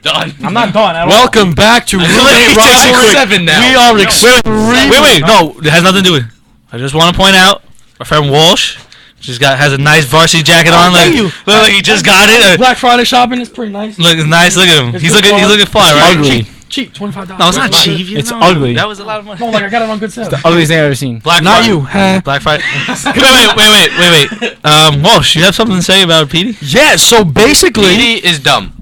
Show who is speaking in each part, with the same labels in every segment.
Speaker 1: done.
Speaker 2: I'm not done at all.
Speaker 3: Welcome back to Roommate Rivalry.
Speaker 1: 7 now.
Speaker 3: We are extremely...
Speaker 4: Wait. No, it has nothing to do with it. I just want to point out, our friend Walsh has a nice varsity jacket on. Like he just got it.
Speaker 3: Black Friday shopping is pretty nice.
Speaker 4: Look nice. Look at him. He's looking fly, right?
Speaker 2: Ugly.
Speaker 3: Cheap, $25.
Speaker 4: No, it's not cheap.
Speaker 2: It's ugly.
Speaker 4: That was a lot of money.
Speaker 3: No, like I got it on good sale.
Speaker 2: The ugliest thing I've ever seen.
Speaker 4: Black
Speaker 3: Not
Speaker 4: Friday.
Speaker 3: you. Huh?
Speaker 4: Black Friday. wait. Walsh, you have something to say about Petey?
Speaker 3: Yeah, so basically...
Speaker 1: Petey is dumb.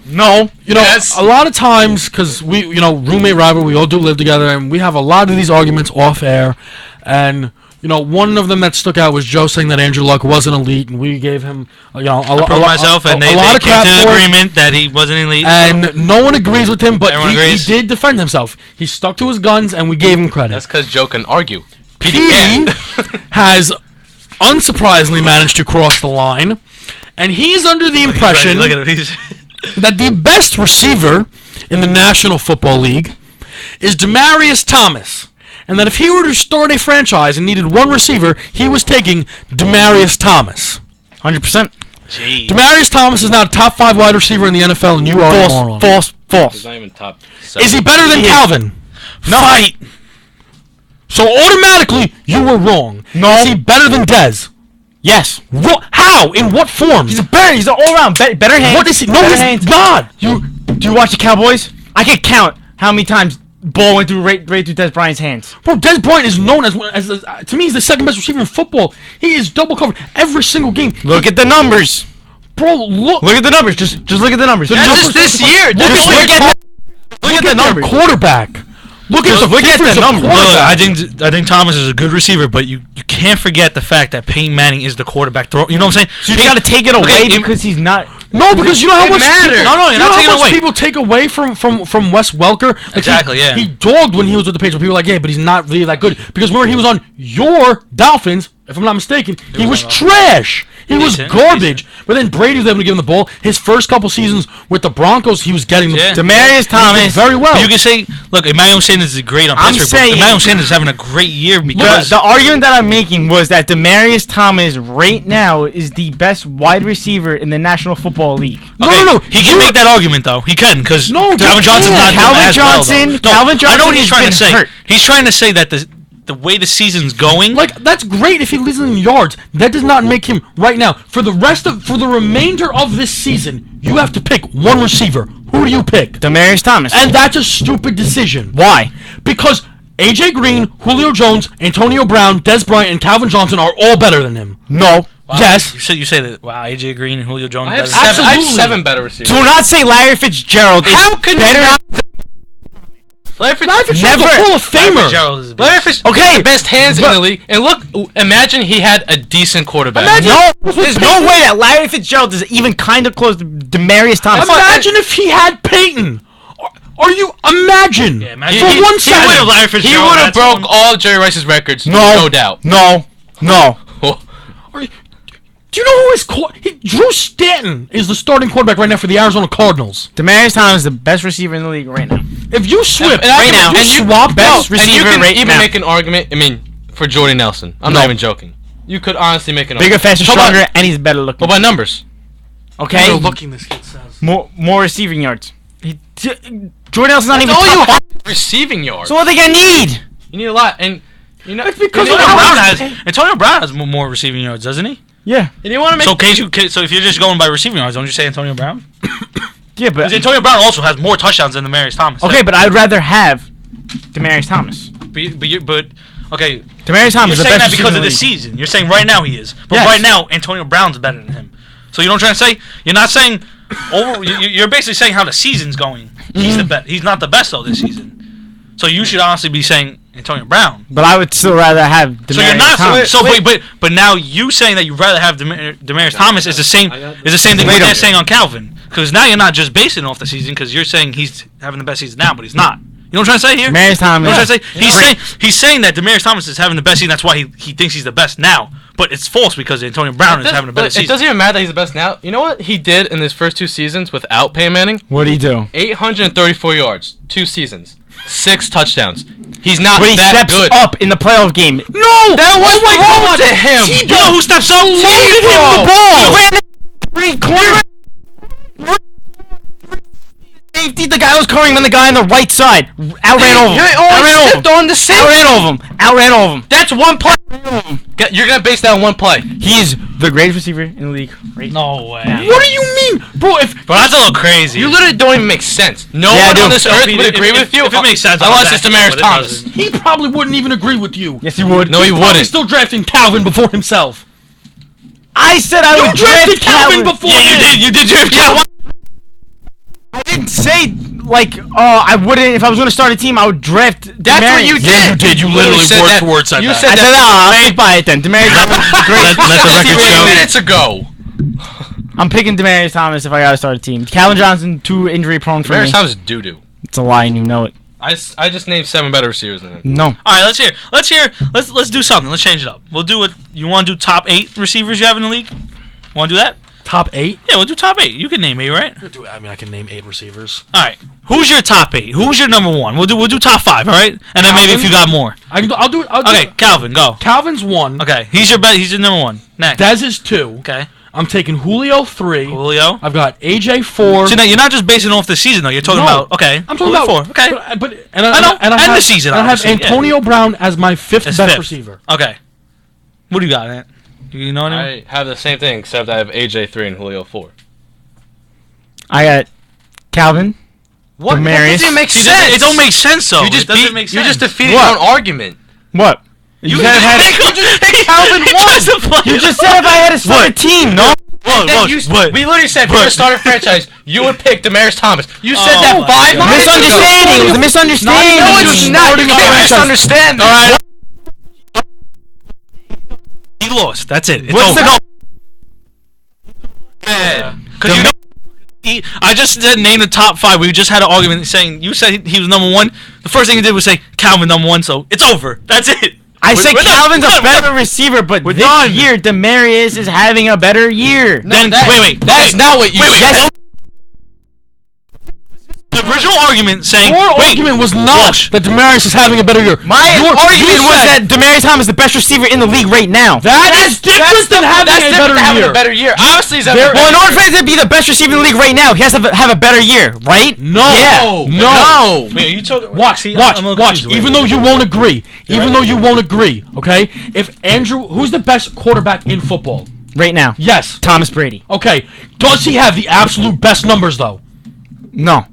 Speaker 3: No,
Speaker 1: Yes.
Speaker 3: a lot of times, because we, roommate rivalry, we all do live together, and we have a lot of these arguments off air, and, one of them that stuck out was Joe saying that Andrew Luck wasn't elite, and we gave him, a lot of crap
Speaker 4: to
Speaker 3: for it,
Speaker 4: agreement that he wasn't elite.
Speaker 3: and no one agrees with him, but he
Speaker 4: agrees.
Speaker 3: did defend himself. He stuck to his guns, and we gave him credit.
Speaker 1: That's because Joe can argue.
Speaker 3: Petey has, unsurprisingly, managed to cross the line, and he's under the impression...
Speaker 4: Look at him.
Speaker 3: that the best receiver in the National Football League is Demaryius Thomas, and that if he were to start a franchise and needed one receiver, he was taking Demaryius Thomas.
Speaker 2: 100%.
Speaker 4: Jeez.
Speaker 3: Demaryius Thomas is now a top 5 wide receiver in the NFL, and you are a moron.
Speaker 2: False.
Speaker 1: He's not even top 7.
Speaker 3: Is he better than Calvin?
Speaker 4: No. Fight.
Speaker 3: So automatically, you were wrong.
Speaker 2: No.
Speaker 3: Is he better than Dez?
Speaker 2: Yes.
Speaker 3: How? In what form?
Speaker 2: He's an all-around better hands.
Speaker 3: What is he? No,
Speaker 2: better
Speaker 3: he's
Speaker 2: hands.
Speaker 3: not.
Speaker 2: Do you watch the Cowboys? I can count how many times ball went through right through Des Bryant's hands.
Speaker 3: Bro, Des Bryant is known as to me, he's the second best receiver in football. He is double covered every single game.
Speaker 2: Look at the numbers.
Speaker 3: Bro, look
Speaker 2: Look at the numbers. Just look at the numbers.
Speaker 1: That's just this year.
Speaker 3: Look at
Speaker 2: the
Speaker 3: their
Speaker 2: numbers.
Speaker 3: quarterback. Look at the numbers.
Speaker 4: Look, I think Thomas is a good receiver, but you can't forget the fact that Peyton Manning is the quarterback. You know what I'm saying?
Speaker 2: So you got to take it away because he's not.
Speaker 3: No, because you know how much
Speaker 1: matters.
Speaker 4: You're not taking it away.
Speaker 3: People take away from Wes Welker. Like
Speaker 4: Exactly, yeah.
Speaker 3: He dogged when he was with the Patriots. People were like, yeah, but he's not really that good. Because remember, he was on your Dolphins, if I'm not mistaken. He was trash. He was garbage. But then Brady was able to give him the ball. His first couple seasons with the Broncos, he was getting the
Speaker 2: Demaryius Thomas
Speaker 3: very well.
Speaker 4: But you can say, look, Emmanuel Sanders is great on Pittsburgh. Emmanuel Sanders is having a great year because
Speaker 2: the argument that I'm making was that Demaryius Thomas right now is the best wide receiver in the National Football League.
Speaker 3: No.
Speaker 4: He can make that argument though. He can because Calvin Johnson's not
Speaker 2: Calvin
Speaker 4: as
Speaker 2: Johnson.
Speaker 4: well,
Speaker 2: Calvin Johnson.
Speaker 4: I know what he's trying to say.
Speaker 2: Hurt.
Speaker 4: He's trying to say that the way the season's going,
Speaker 3: like that's great if he leads in yards. That does not make him right now. For the remainder of this season, you have to pick one receiver. Who do you pick?
Speaker 2: Demaryius Thomas.
Speaker 3: And that's a stupid decision.
Speaker 2: Why?
Speaker 3: Because AJ Green, Julio Jones, Antonio Brown, Des Bryant, and Calvin Johnson are all better than him.
Speaker 2: No.
Speaker 4: wow,
Speaker 3: Yes.
Speaker 4: You say that. Wow, AJ Green and Julio Jones.
Speaker 1: I have
Speaker 4: better.
Speaker 1: 7 better receivers.
Speaker 2: Do not say Larry Fitzgerald.
Speaker 1: How can
Speaker 2: better?
Speaker 1: you not? Larry
Speaker 3: Fitzgerald's
Speaker 2: Never.
Speaker 3: a Hall of Famer.
Speaker 1: Larry Fitzgerald
Speaker 2: Okay,
Speaker 1: has the best hands in the league. And look, imagine he had a decent quarterback.
Speaker 2: No, there's no way that Larry Fitzgerald is even kind of close to Demaryius Thomas.
Speaker 3: Imagine if he had Peyton. Are you imagine?
Speaker 4: Yeah, imagine.
Speaker 3: For 1 second.
Speaker 1: He would have broke all Jerry Rice's records. No doubt.
Speaker 2: No.
Speaker 3: Do you know who is Drew Stanton is the starting quarterback right now for the Arizona Cardinals.
Speaker 2: Demaryius Thomas is the best receiver in the league right now.
Speaker 3: If you swap
Speaker 2: best
Speaker 1: and you
Speaker 2: receiver
Speaker 1: can
Speaker 2: right
Speaker 1: even
Speaker 2: now.
Speaker 1: make an argument. I mean, for Jordy Nelson, I'm not even joking. You could honestly make an
Speaker 2: Bigger,
Speaker 1: argument.
Speaker 2: faster, stronger, and he's better looking.
Speaker 1: What about numbers?
Speaker 2: Okay.
Speaker 3: looking, this kid says.
Speaker 2: More receiving yards. Jordan Nelson's not even
Speaker 1: All you
Speaker 2: top
Speaker 1: have is receiving yards.
Speaker 2: So what are they gonna need?
Speaker 1: You need a lot, and you know
Speaker 3: It's because
Speaker 4: Antonio Brown has more receiving yards, doesn't he?
Speaker 2: Yeah.
Speaker 1: And you want to make
Speaker 4: So if you're just going by receiving yards, don't you say Antonio Brown?
Speaker 2: Yeah, but
Speaker 4: Because Antonio Brown also has more touchdowns than Demaryius Thomas.
Speaker 2: okay, but I'd rather have Demaryius Thomas.
Speaker 4: But okay,
Speaker 2: Demaryius Thomas
Speaker 4: you're
Speaker 2: is the
Speaker 4: saying
Speaker 2: best
Speaker 4: that because of
Speaker 2: receiver in
Speaker 4: the
Speaker 2: the
Speaker 4: season. You're saying right now he is, but
Speaker 2: Yes.
Speaker 4: right now Antonio Brown's better than him. So you know what I'm trying to say? You're not saying you're basically saying how the season's going. He's the best. He's not the best though this season. So you should honestly be saying Antonio Brown.
Speaker 2: But I would still rather have Demaryius
Speaker 4: So you're not.
Speaker 2: Thomas.
Speaker 4: But now you saying that you'd rather have Demaryius Thomas is the same thing what they're saying on Calvin. Because now you're not just basing it off the season because you're saying he's having the best season now, but he's not. You know what I'm trying to say here?
Speaker 2: Demaryius Thomas.
Speaker 4: You know what I'm trying to say? He's saying that Demaryius Thomas is having the best season. That's why he thinks he's the best now. But it's false because Antonio Brown is having a better season.
Speaker 1: It doesn't even matter that he's the best now. You know what he did in his first 2 seasons without Peyton Manning?
Speaker 2: What did he do?
Speaker 1: 834 yards, 2 seasons, 6 touchdowns. He's not
Speaker 2: When he
Speaker 1: that
Speaker 2: steps
Speaker 1: good.
Speaker 2: up in the playoff game.
Speaker 3: No!
Speaker 1: That was wrong to him.
Speaker 4: You know who steps up?
Speaker 2: He ran the ball. He ran the corner. safety. The guy was covering on the guy on the right side. Outran over him.
Speaker 1: On the same.
Speaker 2: Outran over him.
Speaker 1: That's one play. You're gonna base that on one play.
Speaker 2: He is the greatest receiver in the league. Right?
Speaker 4: No way.
Speaker 3: What do you mean, bro?
Speaker 4: Bro, that's a little crazy.
Speaker 1: You literally don't even make sense. No
Speaker 2: Yeah, I
Speaker 1: one
Speaker 2: do.
Speaker 1: on this earth
Speaker 4: If
Speaker 1: would agree with you
Speaker 4: if it makes sense,
Speaker 1: unless
Speaker 4: I'll
Speaker 1: it's
Speaker 4: back
Speaker 1: Demaryius
Speaker 4: it, but it
Speaker 1: Thomas.
Speaker 4: doesn't.
Speaker 3: He probably wouldn't even agree with you.
Speaker 2: Yes, he would.
Speaker 1: No, he
Speaker 3: Probably
Speaker 1: wouldn't.
Speaker 3: still drafting Calvin before himself.
Speaker 2: I said I
Speaker 3: You
Speaker 2: would
Speaker 3: drafted
Speaker 2: draft
Speaker 3: Calvin
Speaker 2: Calvin.
Speaker 3: before
Speaker 4: Yeah, you
Speaker 3: him.
Speaker 4: did. You did draft Calvin.
Speaker 2: I didn't say like, oh, I wouldn't. If I was going to start a team, I would draft.
Speaker 1: That's what you
Speaker 2: Demaryius.
Speaker 1: did.
Speaker 3: Yeah, you did. You literally
Speaker 1: said
Speaker 3: word
Speaker 1: that.
Speaker 3: for word said
Speaker 1: You
Speaker 3: that.
Speaker 1: said
Speaker 2: I said,
Speaker 1: that.
Speaker 2: I'll stick by it then. Demaryius Thomas is great.
Speaker 3: Let the record
Speaker 1: 3
Speaker 3: show.
Speaker 1: minutes ago.
Speaker 2: I'm picking Demaryius Thomas if I got to start a team. Calvin Johnson, too injury prone for me.
Speaker 1: Demaryius Thomas is doo-doo.
Speaker 2: It's a lie, and you know it.
Speaker 1: I just named 7 better receivers than him.
Speaker 2: No.
Speaker 4: All right, let's hear. Let's do something. Let's change it up. We'll do it. You want to do top 8 receivers you have in the league? Want to do that?
Speaker 3: Top 8?
Speaker 4: Yeah, we'll do top 8. You can name 8, right?
Speaker 3: I mean, I can name 8 receivers.
Speaker 4: All right. Who's your top 8? Who's your number 1? We'll do top 5. All right, and then maybe if you got more.
Speaker 3: I'll do it.
Speaker 4: Okay, Calvin, go.
Speaker 3: Calvin's 1.
Speaker 4: Okay, he's your number 1. Next.
Speaker 3: Dez is 2.
Speaker 4: Okay.
Speaker 3: I'm taking Julio 3.
Speaker 4: Julio.
Speaker 3: I've got AJ 4.
Speaker 4: So now you're not just basing off the season though. You're talking
Speaker 3: No.
Speaker 4: about okay.
Speaker 3: I'm talking
Speaker 4: Julio
Speaker 3: about
Speaker 4: 4. Okay.
Speaker 3: But
Speaker 4: I know, and
Speaker 3: have,
Speaker 4: the season,
Speaker 3: and I have
Speaker 4: obviously, yeah.
Speaker 3: Antonio Brown as my 5th
Speaker 4: That's
Speaker 3: best
Speaker 4: 5th.
Speaker 3: receiver.
Speaker 4: Okay. What do you got, Ant? You know what I mean?
Speaker 1: I have the same thing, except I have AJ 3 and Julio 4.
Speaker 2: I got Calvin.
Speaker 1: What?
Speaker 2: Demaryius.
Speaker 1: That doesn't make
Speaker 4: See,
Speaker 1: sense.
Speaker 4: it don't make sense though.
Speaker 1: You just
Speaker 4: it doesn't make sense.
Speaker 1: You just defeated
Speaker 2: What?
Speaker 1: your own argument.
Speaker 2: What? You said if I had
Speaker 1: Calvin won.
Speaker 2: You just said if I had to start a team, no?
Speaker 1: We literally said if you were to start a franchise, you would pick Demaryius Thomas. You said
Speaker 4: Oh
Speaker 1: that
Speaker 4: my
Speaker 1: 5
Speaker 4: God.
Speaker 1: minutes ago.
Speaker 2: Misunderstanding. It was a misunderstanding.
Speaker 1: No, it's not. You can't misunderstand.
Speaker 4: All right. He lost. That's it. It's
Speaker 2: What's
Speaker 4: over.
Speaker 2: the
Speaker 4: Because you know, I just said name the top 5. We just had an argument saying you said he was number 1. The first thing you did was say Calvin number 1, so it's over. That's it.
Speaker 2: I said
Speaker 4: We're done.
Speaker 2: Calvin's
Speaker 4: We're
Speaker 2: a
Speaker 4: done.
Speaker 2: better receiver, but this
Speaker 4: done.
Speaker 2: year Demaryius is having a better year.
Speaker 4: Then
Speaker 1: that-
Speaker 4: wait.
Speaker 1: That's not what you said.
Speaker 2: Yes.
Speaker 4: The original argument saying
Speaker 3: Your argument was not that Demaryius is having a better year.
Speaker 2: My
Speaker 3: Your
Speaker 2: argument was
Speaker 3: said-
Speaker 2: that Demaryius Thomas is the best receiver in the league right now.
Speaker 3: That is different than having
Speaker 1: That's
Speaker 3: a
Speaker 1: different
Speaker 3: better
Speaker 1: than having
Speaker 3: year.
Speaker 1: a better year. Obviously, he's having a
Speaker 2: Well, in
Speaker 1: better
Speaker 2: order for him to be the best receiver in the league right now, he has to have a better year, right?
Speaker 3: No.
Speaker 2: Yeah.
Speaker 3: No.
Speaker 4: Wait, are you talking?
Speaker 3: Watch. Even though you won't agree, okay? If Andrew, who's the best quarterback in football?
Speaker 2: Right now.
Speaker 3: Yes.
Speaker 2: Thomas Brady.
Speaker 3: Okay. Does he have the absolute best numbers though?
Speaker 2: No.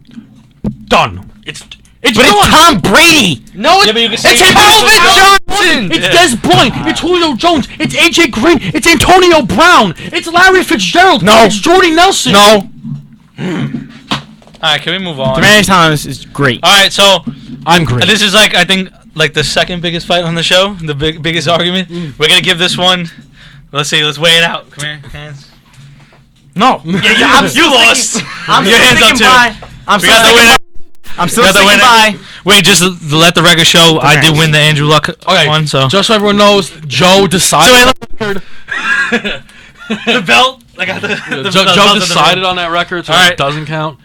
Speaker 3: Done. It's
Speaker 2: But
Speaker 3: done.
Speaker 2: it's Tom Brady.
Speaker 1: No,
Speaker 4: Yeah, but you can say
Speaker 1: it's
Speaker 4: it's
Speaker 1: Calvin Johnson.
Speaker 3: It's Des Bryant. It's Julio Jones. It's AJ Green. It's Antonio Brown. It's Larry Fitzgerald.
Speaker 2: No.
Speaker 3: It's Jordy Nelson.
Speaker 2: No.
Speaker 4: All right, can we move on?
Speaker 2: Demaryius Thomas is great.
Speaker 4: All right, so
Speaker 3: I'm great.
Speaker 4: this is like I think like the second biggest fight on the show, the biggest argument. We're gonna give this one. Let's see. Let's weigh it out. Come here, hands.
Speaker 2: No.
Speaker 4: You lost.
Speaker 2: I'm
Speaker 4: Your hands up
Speaker 2: sticking
Speaker 4: too.
Speaker 2: by. I'm
Speaker 4: We
Speaker 2: still
Speaker 4: got the
Speaker 2: sticking
Speaker 4: winner.
Speaker 2: by. I'm still
Speaker 4: We got the
Speaker 2: sticking
Speaker 4: winner.
Speaker 2: by.
Speaker 4: Wait, just to let the record show, I did win the Andrew Luck one. So
Speaker 3: Just so everyone knows, Joe decided.
Speaker 4: the belt. I got the
Speaker 3: Joe decided on that record, so
Speaker 4: All right.
Speaker 3: it doesn't count.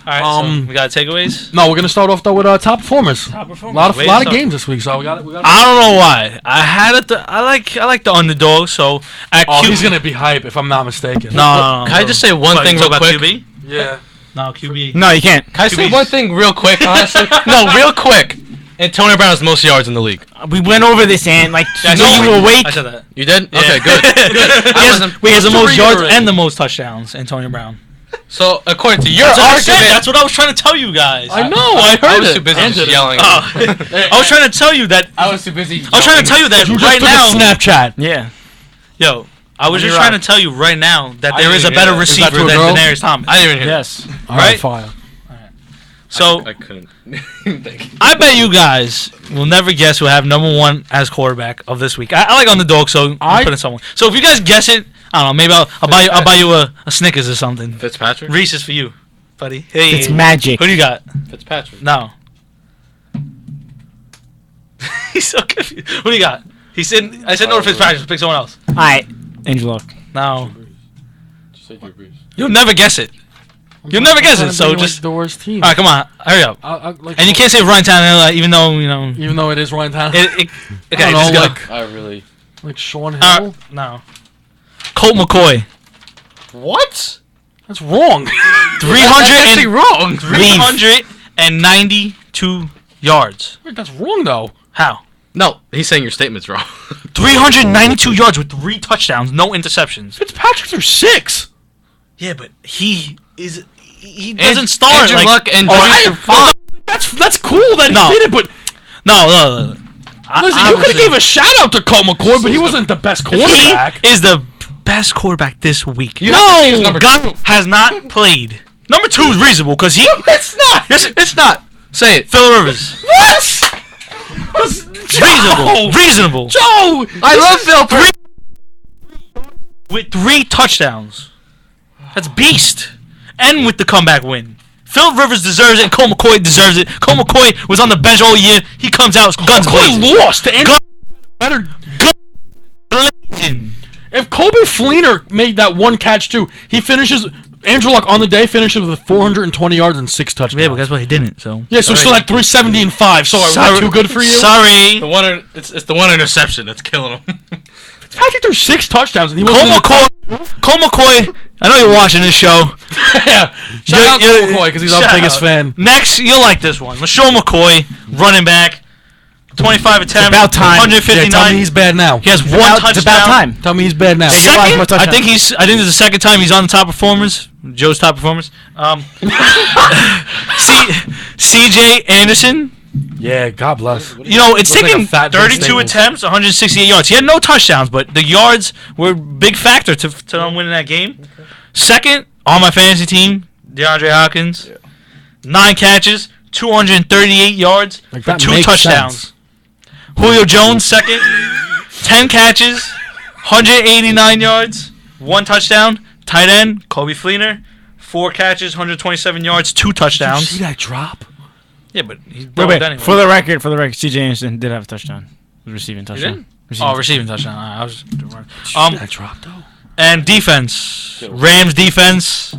Speaker 4: All right, so we got takeaways.
Speaker 3: No, we're gonna start off though with top performers.
Speaker 4: Top performers.
Speaker 3: A lot
Speaker 4: Way
Speaker 3: of
Speaker 4: to start.
Speaker 3: games this week, so we got it.
Speaker 4: I don't know why. I had it. I like the underdog. So at
Speaker 3: Oh,
Speaker 4: Q.
Speaker 3: he's gonna be hype if I'm not mistaken.
Speaker 4: No.
Speaker 1: Can I just say one
Speaker 4: What,
Speaker 1: thing
Speaker 4: you
Speaker 1: real
Speaker 4: talk about
Speaker 1: quick?
Speaker 4: QB?
Speaker 3: Yeah.
Speaker 4: No, QB.
Speaker 2: No, you can't.
Speaker 1: Can I say
Speaker 4: QBs.
Speaker 1: one thing real quick, honestly? No, real quick. Antonio Brown has the most yards in the league.
Speaker 2: We went over this, and like,
Speaker 4: I
Speaker 2: so
Speaker 4: said
Speaker 2: you
Speaker 4: that.
Speaker 2: were awake.
Speaker 4: I said that.
Speaker 1: You did?
Speaker 4: Yeah.
Speaker 1: Okay, good. Good. I wasn't.
Speaker 4: He has the
Speaker 3: To
Speaker 4: most yards
Speaker 3: reiterate.
Speaker 4: and the most touchdowns. Antonio Brown.
Speaker 1: So, according to your
Speaker 4: That's what I
Speaker 1: argument,
Speaker 4: said. That's what I was trying to tell you guys.
Speaker 3: I know. I heard
Speaker 1: I was
Speaker 3: it.
Speaker 1: too busy
Speaker 3: And
Speaker 1: just
Speaker 3: did it.
Speaker 1: yelling.
Speaker 4: Oh. I was trying to tell you that.
Speaker 1: I was too busy.
Speaker 4: I was trying to tell you that
Speaker 3: You just
Speaker 4: right
Speaker 3: took a
Speaker 4: now.
Speaker 3: Snapchat.
Speaker 2: Yeah.
Speaker 4: Yo, I was
Speaker 2: You're
Speaker 4: just trying
Speaker 2: right.
Speaker 4: to tell you right now that
Speaker 1: I
Speaker 4: there is a
Speaker 1: didn't
Speaker 4: better
Speaker 1: hear that.
Speaker 3: Is that
Speaker 4: receiver
Speaker 3: to a
Speaker 4: than
Speaker 3: girl?
Speaker 4: Daenerys Thomas.
Speaker 1: I didn't even hear.
Speaker 2: Yes.
Speaker 3: All right,
Speaker 4: Right?
Speaker 3: fire.
Speaker 4: So
Speaker 1: I couldn't. Thank you.
Speaker 4: I bet you guys will never guess who I have number 1 as quarterback of this week. I like underdog, so I'm putting someone. So if you guys guess it, I don't know. Maybe I'll buy you a Snickers or something.
Speaker 1: Fitzpatrick?
Speaker 4: Reese's for you, buddy. Hey,
Speaker 2: It's magic.
Speaker 4: Who do you got?
Speaker 1: Fitzpatrick.
Speaker 4: No. He's so confused. Who do you got? He said. I said no to Fitzpatrick. Pick someone else.
Speaker 2: All right, Andrew Luck.
Speaker 4: No.
Speaker 1: Just say Drew Brees.
Speaker 4: You'll never guess it. You'll never guess it. So just.
Speaker 3: the worst team.
Speaker 4: All right, come on, hurry up.
Speaker 3: Like,
Speaker 4: And you can't say Ryan Tannehill, even though you know.
Speaker 3: even though it is Ryan Tannehill.
Speaker 4: Okay,
Speaker 3: I don't
Speaker 4: just
Speaker 3: know,
Speaker 4: go.
Speaker 1: I really.
Speaker 3: like Sean Hill.
Speaker 4: No. Colt McCoy.
Speaker 1: What?
Speaker 3: That's wrong.
Speaker 1: 300 wrong.
Speaker 4: 392 yards.
Speaker 3: Wait, that's wrong though.
Speaker 4: How?
Speaker 1: No, he's saying your statement's wrong.
Speaker 4: 392 yards with 3 touchdowns, no interceptions.
Speaker 3: Fitzpatrick threw 6.
Speaker 4: Yeah, but he doesn't start
Speaker 1: Andrew
Speaker 4: like
Speaker 1: Luck and
Speaker 3: That's cool that
Speaker 4: No.
Speaker 3: he did it, but
Speaker 4: no.
Speaker 3: listen, you could have gave a shout out to Colt McCoy, but he wasn't the best quarterback.
Speaker 4: He is the best quarterback this week.
Speaker 1: number
Speaker 4: has not played. Number 2 is reasonable because he.
Speaker 3: It's not.
Speaker 1: It's not. Say it.
Speaker 4: Phil Rivers.
Speaker 3: What?
Speaker 4: Reasonable.
Speaker 3: Joe,
Speaker 1: I love Phil.
Speaker 4: With 3 touchdowns. That's beast. And with the comeback win. Phil Rivers deserves it, and Colt McCoy deserves it. Colt McCoy was on the bench all year. He comes out, guns blazing.
Speaker 3: McCoy lost to Andrew. Better.
Speaker 4: Blazing.
Speaker 3: If Kobe Fleener made that one catch too, he finishes. Andrew Luck on the day finishes with 420 yards and 6 touchdowns.
Speaker 4: Yeah, but guess what? He didn't. So
Speaker 3: yeah, so he still had 370 and 5. So is that too good for you?
Speaker 4: Sorry.
Speaker 1: It's the one interception that's killing him.
Speaker 3: Patrick threw 6 touchdowns and he
Speaker 4: Colt McCoy. I know you're watching this show.
Speaker 3: Yeah. Shout out to McCoy because he's our biggest fan.
Speaker 4: Next, you'll like this one. LaShawn McCoy, running back, 25 attempts,
Speaker 2: about time.
Speaker 4: 159.
Speaker 3: Yeah, tell me he's bad now.
Speaker 4: He has one touchdown.
Speaker 2: It's about time.
Speaker 3: Tell me he's bad now.
Speaker 4: Second,
Speaker 2: touchdown.
Speaker 4: I think this is the second time he's on the top performers. Joe's top performers. C.J. Anderson.
Speaker 3: Yeah, God bless.
Speaker 4: You know, it's
Speaker 3: Looks like
Speaker 4: taking
Speaker 3: a fat
Speaker 4: 32
Speaker 3: Staples.
Speaker 4: attempts, 168 yards. He had no touchdowns, but the yards were a big factor to them winning that game. Second, on my fantasy team, DeAndre Hopkins. 9 catches, 238 yards
Speaker 3: Like,
Speaker 4: for
Speaker 3: that
Speaker 4: 2
Speaker 3: makes
Speaker 4: touchdowns.
Speaker 3: sense.
Speaker 4: Julio Jones, second, 10 catches, 189 yards, 1 touchdown. Tight end, Kobe Fleener, 4 catches, 127 yards, 2
Speaker 3: Did you
Speaker 4: touchdowns.
Speaker 3: see that drop?
Speaker 4: Yeah, but he's broke
Speaker 2: Wait,
Speaker 4: anyway.
Speaker 2: for the record, C.J. Anderson did have a touchdown. Receiving touchdown.
Speaker 4: Receiving touchdown. I was
Speaker 3: That drop though.
Speaker 4: and defense. Rams defense.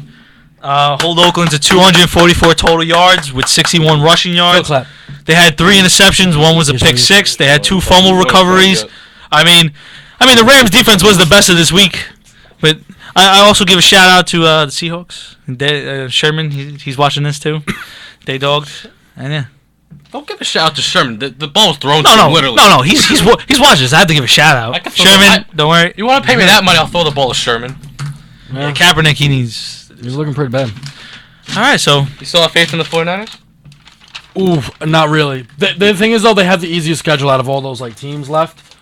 Speaker 4: Hold Oakland to 244 total yards with 61 rushing yards.
Speaker 3: Clap.
Speaker 4: They had 3 interceptions. One was a pick 6. They had 2 fumble recoveries. I mean, the Rams defense was the best of this week. But I also give a shout out to the Seahawks. Sherman, he's watching this too. They dogged. And yeah.
Speaker 1: Don't give a shout out to Sherman. The ball was thrown
Speaker 4: No,
Speaker 1: to him, literally.
Speaker 4: No. He's watching this. I have to give a shout
Speaker 1: I
Speaker 4: out.
Speaker 1: can throw
Speaker 4: Sherman, don't worry.
Speaker 1: You want to pay me that money? I'll throw the ball to Sherman.
Speaker 4: Yeah, Kaepernick, he needs.
Speaker 3: He's looking pretty bad.
Speaker 4: All right, so
Speaker 1: You still have faith in the 49ers?
Speaker 3: Ooh, not really. The thing is though, they have the easiest schedule out of all those like teams left.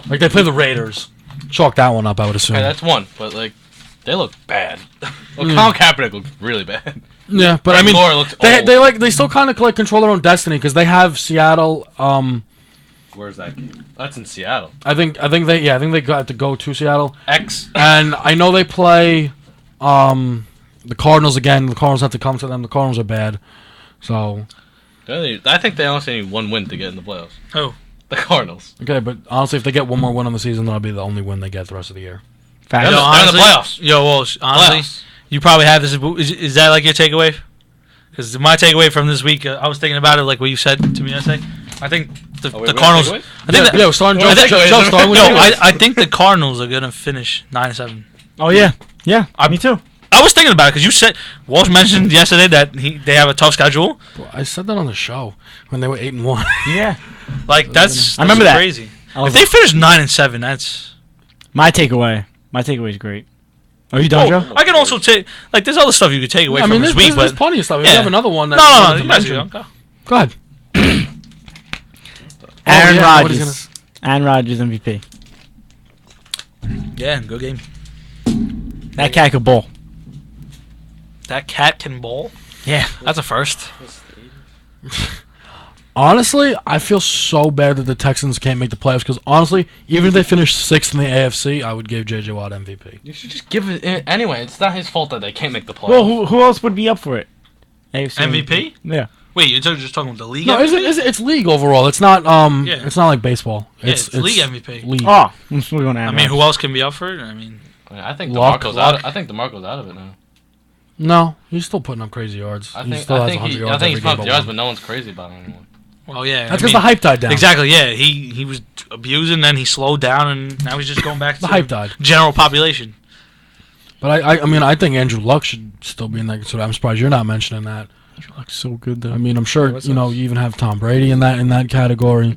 Speaker 3: Like they play the Raiders. Chalk that one up, I would assume.
Speaker 1: Okay, that's one, but like they look bad. Well, Colin Kaepernick looked really bad.
Speaker 3: Yeah, but I mean,
Speaker 1: Gore looks
Speaker 3: they
Speaker 1: old.
Speaker 3: they still kind of like control their own destiny because they have Seattle.
Speaker 1: Where's that game? That's in Seattle.
Speaker 3: I think they got to go to Seattle,
Speaker 1: X.
Speaker 3: and I know they play the Cardinals again. The Cardinals have to come to them. The Cardinals are bad, so
Speaker 1: I think they only need 1 win to get in the playoffs.
Speaker 4: who?
Speaker 1: The Cardinals.
Speaker 3: okay. But honestly, if they get one more win on the season, that'll be the only win they get the rest of the year.
Speaker 2: Fact.
Speaker 1: They're in the playoffs.
Speaker 4: Honestly,
Speaker 1: Playoffs.
Speaker 4: you probably have this. Is that like your takeaway? Because my takeaway from this week, I was thinking about it like what you said to me yesterday. I think the Cardinals.
Speaker 1: takeaways?
Speaker 4: I think
Speaker 3: Yeah, we're starting Joe.
Speaker 1: I think-
Speaker 3: Joe starting with
Speaker 4: no,
Speaker 3: you.
Speaker 4: I think the Cardinals are gonna finish 9-7.
Speaker 2: Oh yeah, me too.
Speaker 4: I was thinking about it because you said Walsh mentioned yesterday that they have a tough schedule.
Speaker 3: I said that on the show when they were 8-1.
Speaker 2: Yeah.
Speaker 4: Like that's
Speaker 2: I remember that.
Speaker 4: crazy.
Speaker 2: I was
Speaker 4: If they finish 9-7, that's.
Speaker 2: my takeaway. My takeaway is great. Are you done, Joe?
Speaker 4: I can also take there's other stuff you could take away
Speaker 3: I
Speaker 4: from
Speaker 3: mean,
Speaker 4: this
Speaker 3: there's
Speaker 4: week, but
Speaker 3: plenty of stuff. If
Speaker 4: yeah.
Speaker 3: you have another one that
Speaker 4: no,
Speaker 3: you
Speaker 4: you
Speaker 3: wanted to
Speaker 4: guys
Speaker 3: mention.
Speaker 4: go.
Speaker 3: Go ahead.
Speaker 2: Aaron
Speaker 3: yeah, what he's
Speaker 2: Rodgers. Aaron Rodgers MVP.
Speaker 4: Yeah, good game.
Speaker 2: That cat could bowl.
Speaker 4: That cat can bowl.
Speaker 2: Yeah.
Speaker 4: That's a first.
Speaker 3: Honestly, I feel so bad that the Texans can't make the playoffs because honestly, even if they finish 6th in the AFC, I would give J.J. Watt MVP.
Speaker 1: You should just give it anyway. It's not his fault that they can't make the playoffs.
Speaker 2: Well, who else would be up for it? AFC
Speaker 4: MVP?
Speaker 2: Yeah.
Speaker 4: Wait, you're just talking about the league?
Speaker 3: No,
Speaker 4: MVP?
Speaker 3: it's league overall. It's not
Speaker 4: Yeah.
Speaker 3: it's not like baseball.
Speaker 4: Yeah, it's league MVP.
Speaker 3: League.
Speaker 2: Oh, we're going to
Speaker 4: I mean, who else can be up for it? I mean,
Speaker 1: I think
Speaker 3: Luck.
Speaker 1: DeMarco's out. I think DeMarco's out of it now.
Speaker 3: No, he's still putting up crazy yards.
Speaker 1: I
Speaker 3: he
Speaker 1: think
Speaker 3: still has
Speaker 1: he's
Speaker 3: 100 yards
Speaker 1: putting
Speaker 3: every
Speaker 1: up
Speaker 3: game
Speaker 1: yards,
Speaker 3: but
Speaker 1: but no one's crazy about him anymore.
Speaker 4: well, yeah.
Speaker 3: that's because the hype died down.
Speaker 4: Exactly, yeah. He was abusing, then he slowed down, and now he's just going back to
Speaker 3: The hype died.
Speaker 4: general population.
Speaker 3: But I mean, I think Andrew Luck should still be in that. So I'm surprised you're not mentioning that.
Speaker 2: Andrew Luck's so good though.
Speaker 3: I mean, I'm sure
Speaker 4: what's
Speaker 3: you know
Speaker 4: else?
Speaker 3: you even have Tom Brady in that category.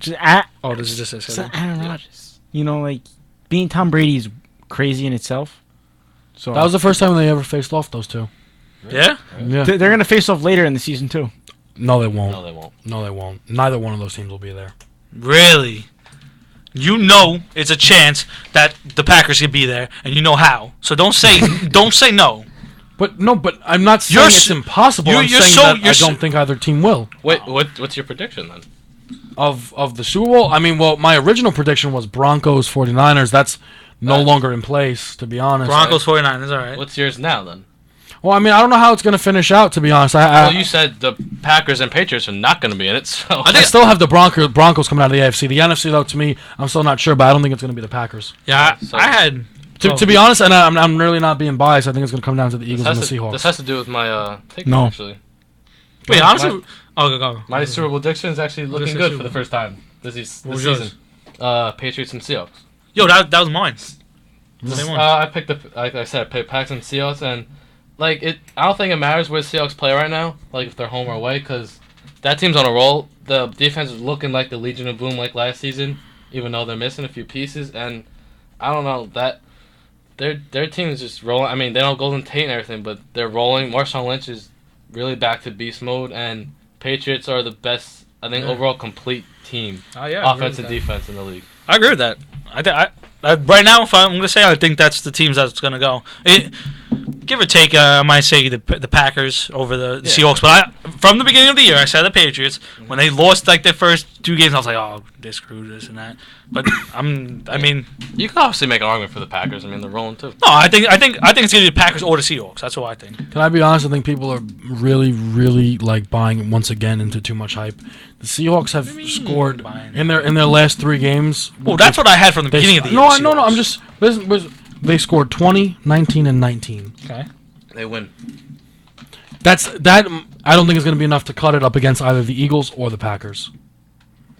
Speaker 4: Oh, this is just
Speaker 2: It's Aaron Rodgers. You know, like being Tom Brady is crazy in itself. So
Speaker 3: That was the first time they ever faced off, those two.
Speaker 4: Yeah.
Speaker 3: Yeah.
Speaker 2: they're gonna face off later in the season too.
Speaker 3: No, they won't.
Speaker 1: No, they won't.
Speaker 3: No, they won't. Neither one of those teams will be there.
Speaker 4: Really? You know it's a chance that the Packers could be there, and you know how. So don't say no.
Speaker 3: But I'm not saying
Speaker 4: You're
Speaker 3: it's
Speaker 4: s-
Speaker 3: impossible. I'm
Speaker 4: you're
Speaker 3: saying
Speaker 4: so-
Speaker 3: that
Speaker 4: you're
Speaker 3: I
Speaker 4: so-
Speaker 3: don't think either team will.
Speaker 1: Wait, what's your prediction then?
Speaker 3: Of the Super Bowl, I mean, well, my original prediction was Broncos 49ers. That's no longer in place, to be honest.
Speaker 4: Broncos 49ers, all right.
Speaker 1: What's yours now then?
Speaker 3: Well, I mean, I don't know how it's going to finish out, to be honest.
Speaker 1: Well, you said the Packers and Patriots are not going to be in it, so
Speaker 3: I still have the Broncos coming out of the AFC. The NFC, though, to me, I'm still not sure, but I don't think it's going to be the Packers.
Speaker 4: Yeah,
Speaker 1: So-
Speaker 4: I had.
Speaker 3: To be honest, and I'm really not being biased, I think it's going to come down to the Eagles and the Seahawks.
Speaker 1: This has to do with my take,
Speaker 2: No.
Speaker 1: actually.
Speaker 4: Wait, honestly.
Speaker 1: My,
Speaker 4: Go.
Speaker 1: my Super Bowl prediction is actually looking
Speaker 4: say
Speaker 1: good
Speaker 4: Super
Speaker 1: for the
Speaker 4: Bowl?
Speaker 1: first time this
Speaker 4: What was
Speaker 1: season. Patriots and Seahawks.
Speaker 4: Yo, that was mine. Same one.
Speaker 1: I picked the, like I said, I picked Packers and Seahawks, and like I don't think it matters where Seahawks play right now, like if they're home or away, because that team's on a roll. The defense is looking like the Legion of Boom like last season, even though they're missing a few pieces, and I don't know that their team is just rolling. I mean, they don't Golden Tate and everything, but they're rolling. Marshawn Lynch is really back to beast mode, and Patriots are the best, I think,
Speaker 4: Yeah.
Speaker 1: overall complete team,
Speaker 4: Oh, yeah, I agree
Speaker 1: offense
Speaker 4: with
Speaker 1: and
Speaker 4: that.
Speaker 1: defense in the league.
Speaker 4: I agree with that. I right now, if I'm going to say, I think that's the teams that's going to go. Give or take, I might say the Packers over the
Speaker 1: Yeah.
Speaker 4: Seahawks. But from the beginning of the year, I said the Patriots. When they lost like their first 2 games, I was like, oh, they're screwed, this and that. But I mean,
Speaker 1: You can obviously make an argument for the Packers. I mean, they're rolling too.
Speaker 4: no, I think it's going to be the Packers or the Seahawks. That's what I think.
Speaker 3: Can I be honest? I think people are really like buying once again into too much hype. The Seahawks have
Speaker 4: What do you mean
Speaker 3: scored
Speaker 4: buying?
Speaker 3: in their last 3 games.
Speaker 4: Well, that's what I had from the beginning of the year.
Speaker 3: No,
Speaker 4: the
Speaker 3: no, I'm
Speaker 4: Seahawks.
Speaker 3: just they scored 20, 19, and 19.
Speaker 4: Okay.
Speaker 1: They win.
Speaker 3: That I don't think is going to be enough to cut it up against either the Eagles or the Packers.